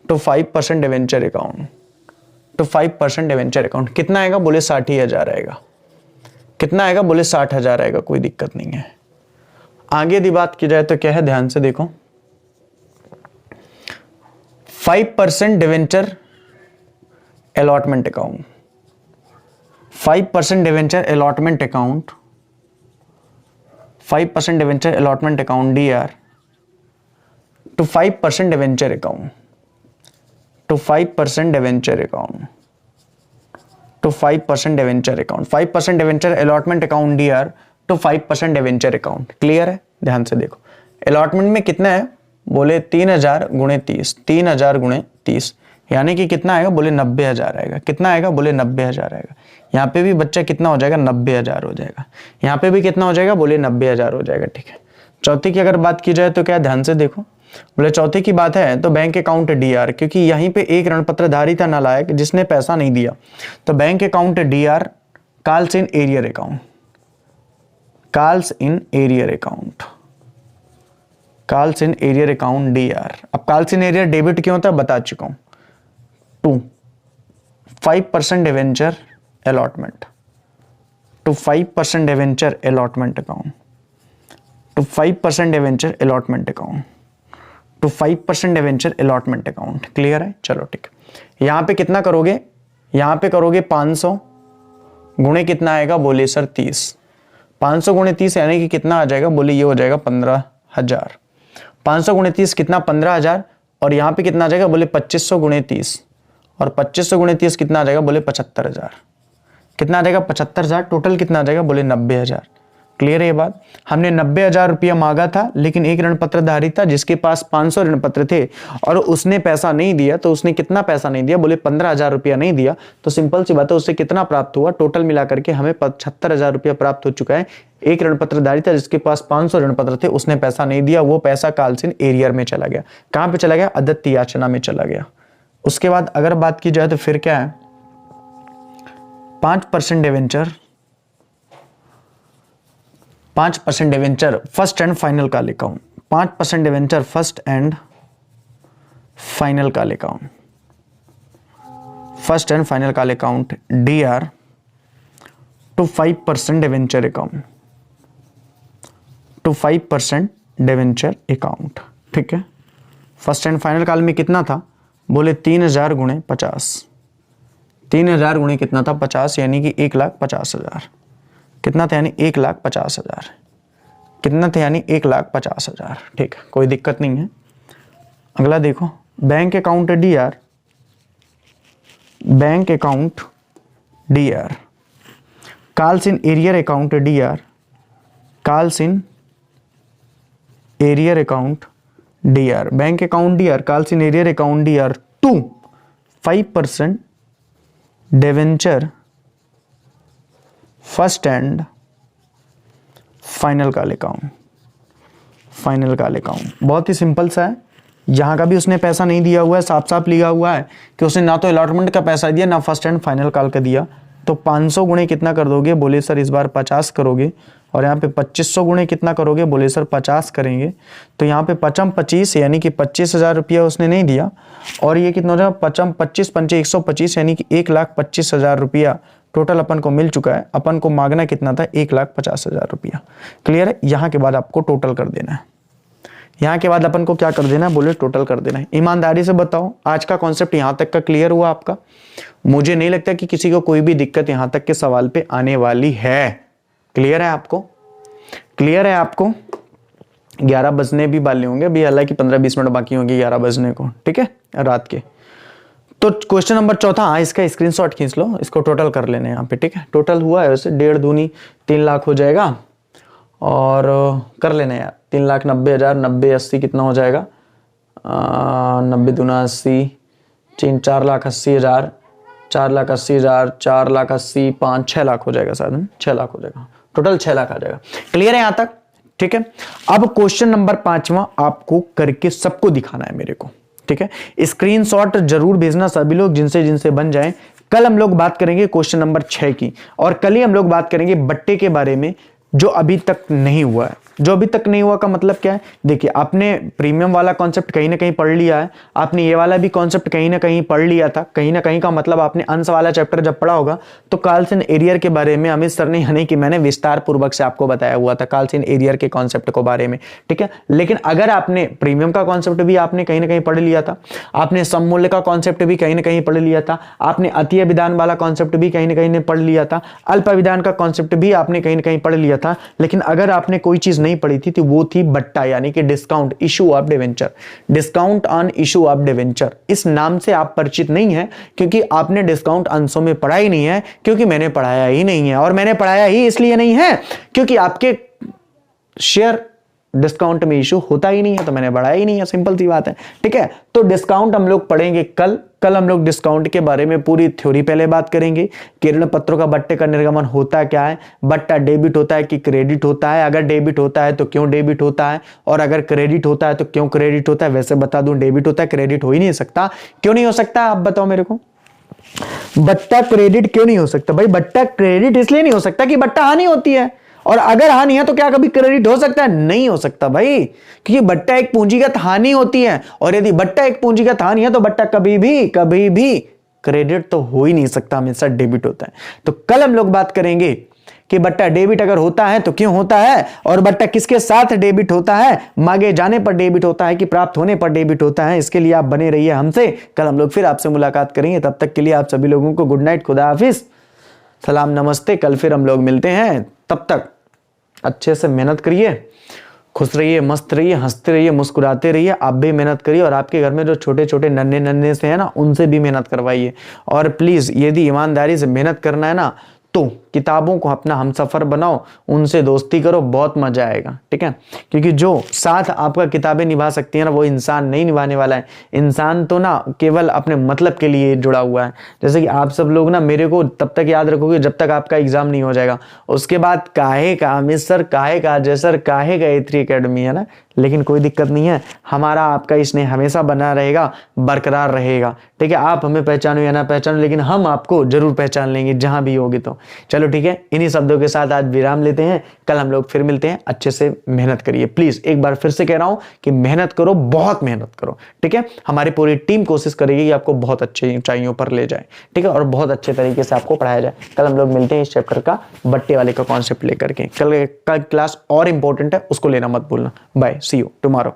Speaker 1: to 5% debenture account, to 5% debenture account कितना आएगा? बोले 60,000 आएगा। कितना आएगा? बोले 60,000 आएगा। कोई दिक्कत नहीं है। आगे यदि बात की जाए तो क्या है, ध्यान से देखो, 5% debenture allotment account, 5% debenture allotment account, 5% debenture allotment account DR to 5% debenture account, to 5% debenture account, to 5% debenture account, 5% debenture allotment account DR to 5% debenture account. Clear है? ध्यान से देखो, अलॉटमेंट में कितना है? बोले 3,000 गुणे 30, 3,000 गुणे 30 यानी कि कितना आएगा? बोले 90,000 आएगा। कितना आएगा? बोले 90,000 आएगा। यहाँ पे भी बच्चा कितना हो जाएगा? 90,000 हो जाएगा। यहाँ पे भी कितना हो जाएगा? बोले 90,000 हो जाएगा। ठीक है। चौथी की अगर बात की जाए तो क्या, ध्यान से देखो, बोले चौथी की बात है तो बैंक अकाउंट डीआर, क्योंकि यहीं पे एक ऋण पत्रधारी था नालायक जिसने पैसा नहीं दिया, तो bank account DR calls in arrear account, calls in arrear account, calls in arrear account DR. अब कॉल्स इन एरियर डेबिट क्यों होता है बता चुका हूं। To 5% debenture allotment, to 5% debenture allotment account, to 5% debenture allotment account, to 5% debenture allotment account. Clear है? चलो ठीक है। यहां पे कितना करोगे? यहां पे करोगे 500 गुणे कितना आएगा? बोले सर 30। 500 गुणे 30 यानी कि कितना आ जाएगा? बोले ये हो जाएगा 15,000। 500 गुणे 30 कितना? 15,000। और यहाँ पे कितना आ जाएगा? बोले 2500 गुणे 30, और 2500 गुणे 30 कितना आ जाएगा? बोले 75,000। कितना आ जाएगा? 75,000। टोटल कितना आ जाएगा? बोले 90,000। क्लियर है ये बात? हमने 90,000 रुपया मांगा था, लेकिन एक ऋण पत्रधारी था जिसके पास 500 ऋण पत्र थे और उसने पैसा नहीं दिया। तो उसने कितना पैसा नहीं दिया? बोले 15,000 रुपया नहीं दिया। तो सिंपल सी बात है, उससे कितना प्राप्त हुआ? टोटल मिलाकर के हमें 75,000 रुपया प्राप्त हो चुका है। एक ऋण पत्रधारी था जिसके पास 500 ऋण पत्र थे, उसने पैसा नहीं दिया, वो पैसा कालसिन एरियर में चला गया। कहां पे चला गया? अदत्त याचना में चला गया। उसके बाद अगर बात की जाए तो फिर क्या है, 5% debenture, 5% debenture first and final call account, 5% debenture first and final call account, first and final call account DR to 5% debenture account, to 5% debenture account. ठीक है। फर्स्ट एंड फाइनल कॉल में कितना था? बोले 3,000 गुणे 50, 3,000 गुणे कितना था? 50 यानी कि 1,50,000। कितना था? यानी 1,50,000। कितना था? यानी 1,50,000। ठीक है, कोई दिक्कत नहीं है। अगला देखो, bank account DR, bank account DR calls in arrear account DR, calls in arrear account DR, bank account DR calls in arrear account DR to 5% debenture first and final call account, final call account. बहुत ही सिंपल सा है। यहां का भी उसने पैसा नहीं दिया हुआ है, साफ साफ लिखा हुआ है कि उसने ना तो अलॉटमेंट का पैसा दिया ना फर्स्ट एंड फाइनल कॉल का दिया। तो 500 गुणे कितना कर दोगे? बोले सर इस बार 50 करोगे। और यहाँ पे 2500 गुणे कितना करोगे? बोले सर 50 करेंगे। तो यहाँ पे 55 यानी कि 25,000 रुपया उसने नहीं दिया। और ये कितना हो जाएगा? 25 पंचे 125 यानी कि 1,25,000 रुपया टोटल अपन को मिल चुका है। अपन को मांगना कितना था? 1,50,000 रुपया। क्लियर है? यहाँ के बाद आपको टोटल कर देना है। यहाँ के बाद अपन को क्या कर देना है? बोले टोटल कर देना है। ईमानदारी से बताओ, आज का कॉन्सेप्ट यहाँ तक का क्लियर हुआ आपका? मुझे नहीं लगता कि किसी को कोई भी दिक्कत यहाँ तक के सवाल पे आने वाली है। क्लियर है आपको? क्लियर है आपको? 11 बजने भी वाले होंगे अभी, हालांकि 15-20 मिनट बाकी होंगे 11 बजने को। ठीक है, रात के। तो क्वेश्चन नंबर चौथा, हाँ इसका स्क्रीनशॉट खींच लो, इसको टोटल कर लेने यहाँ पे। ठीक है, टोटल हुआ है वैसे 1.5 दूनी 3 लाख हो जाएगा। और कर लेने यार, 3,90,000, 90 80 कितना हो जाएगा? 90 दूना 80, 4,80,000, 4,80,000, 4,80,000, 5 6 लाख हो जाएगा शायद, 6 लाख हो जाएगा टोटल, 6 लाख आ जाएगा। क्लियर है यहाँ तक? ठीक है। अब क्वेश्चन नंबर 5वां आपको करके सबको दिखाना है मेरे को। ठीक है, स्क्रीनशॉट जरूर भेजना सभी लोग जिनसे जिनसे बन जाए। कल हम लोग बात करेंगे क्वेश्चन नंबर 6 की, और कल ही हम लोग बात करेंगे बट्टे के बारे में जो अभी तक नहीं हुआ है। जो अभी तक नहीं हुआ का मतलब क्या है, देखिए आपने प्रीमियम वाला कॉन्सेप्ट कहीं ना कहीं पढ़ लिया है, आपने ये वाला भी कॉन्सेप्ट कहीं ना कहीं पढ़ लिया था, कहीं ना कहीं का मतलब आपने अंश वाला चैप्टर जब पढ़ा होगा तो कार्लसन एरियर के बारे में अमित सर ने, यानी कि मैंने विस्तार पूर्वक से आपको बताया हुआ था कार्लसन एरियर के कॉन्सेप्ट को बारे में, ठीक है। लेकिन अगर आपने प्रीमियम का कॉन्सेप्ट भी आपने कहीं ना कहीं पढ़ लिया था, आपने सममूल्य का कॉन्सेप्ट भी कहीं ना कहीं पढ़ लिया था, आपने अतीय विधान वाला कॉन्सेप्ट भी कहीं ना कहीं पढ़ लिया था, अल्प विधान का कॉन्सेप्ट भी आपने कहीं ना कहीं पढ़ लिया था, लेकिन अगर आपने कोई चीज नहीं पढ़ी थी तो वो थी बट्टा, यानी कि discount issue of debenture, discount on issue of debenture. इस नाम से आप परिचित नहीं है क्योंकि आपने डिस्काउंट अंशों में पढ़ा ही नहीं है, क्योंकि मैंने पढ़ाया ही नहीं है, और मैंने पढ़ाया ही इसलिए नहीं है क्योंकि आपके शेयर डिस्काउंट में इशू होता ही नहीं है, तो मैंने बढ़ाया ही नहीं है, सिंपल सी बात है, ठीक है। तो डिस्काउंट हम लोग पढ़ेंगे कल हम लोग डिस्काउंट के बारे में पूरी थ्योरी पहले बात करेंगे, किरण पत्रों का बट्टे का निर्गमन होता क्या है, बट्टा डेबिट होता है कि क्रेडिट होता है, अगर डेबिट होता है तो क्यों डेबिट होता है, और अगर क्रेडिट होता है तो क्यों क्रेडिट होता है। वैसे बता दूं डेबिट होता है, क्रेडिट हो ही नहीं सकता, क्यों नहीं हो सकता आप बताओ मेरे को, बट्टा क्रेडिट क्यों नहीं हो सकता भाई? बट्टा क्रेडिट इसलिए नहीं हो सकता कि बट्टा हानि होती है, और अगर हानि है तो क्या कभी क्रेडिट हो सकता है? नहीं हो सकता भाई, क्योंकि बट्टा एक पूंजीगत हानि होती है, और यदि बट्टा एक पूंजीगत हानि है तो बट्टा कभी भी क्रेडिट तो हो ही नहीं सकता, हमेशा डेबिट होता है। तो कल हम लोग बात करेंगे कि बट्टा डेबिट अगर होता है तो क्यों होता है, और बट्टा किसके साथ डेबिट होता है, मांगे जाने पर डेबिट होता है कि प्राप्त होने पर डेबिट होता है। इसके लिए आप बने रहिए हमसे, कल हम लोग फिर आपसे मुलाकात करेंगे। तब तक के लिए आप सभी लोगों को गुड नाइट, खुदा हाफिज, सलाम, नमस्ते। कल फिर हम लोग मिलते हैं, तब तक अच्छे से मेहनत करिए, खुश रहिए, मस्त रहिए, हंसते रहिए, मुस्कुराते रहिए। आप भी मेहनत करिए, और आपके घर में जो छोटे छोटे नन्हे से है ना, उनसे भी मेहनत करवाइए। और प्लीज यदि ईमानदारी से मेहनत करना है ना तो किताबों को अपना हमसफर बनाओ, उनसे दोस्ती करो, बहुत मजा आएगा, ठीक है। क्योंकि जो साथ आपका किताबें निभा सकती है ना, वो इंसान नहीं निभाने वाला है। इंसान तो ना केवल अपने मतलब के लिए जुड़ा हुआ है। जैसे कि आप सब लोग ना मेरे को तब तक याद रखोगे जब तक आपका एग्जाम नहीं हो जाएगा, उसके बाद काहे का अमित सर, काहे का अजय सर, काहे का A3 अकेडमी, है ना। लेकिन कोई दिक्कत नहीं है, हमारा आपका स्नेह हमेशा बना रहेगा, बरकरार रहेगा, ठीक है। आप हमें पहचानो या ना पहचानो, लेकिन हम आपको जरूर पहचान लेंगे जहां भी होगी। तो चलो ठीक है, इन्हीं शब्दों के साथ आज विराम लेते हैं, कल हम लोग फिर मिलते हैं। अच्छे से मेहनत करिए प्लीज, एक बार फिर से कह रहा हूं कि मेहनत करो, बहुत मेहनत करो, ठीक है। हमारी पूरी टीम कोशिश करेगी कि आपको बहुत अच्छी ऊंचाइयों पर ले जाए, ठीक है, और बहुत अच्छे तरीके से आपको पढ़ाया जाए। कल हम लोग मिलते हैं इस चैप्टर का बट्टे वाले का कॉन्सेप्ट लेकर के। कल क्लास और इंपॉर्टेंट है, उसको लेना मत भूलना। Bye, see you tomorrow.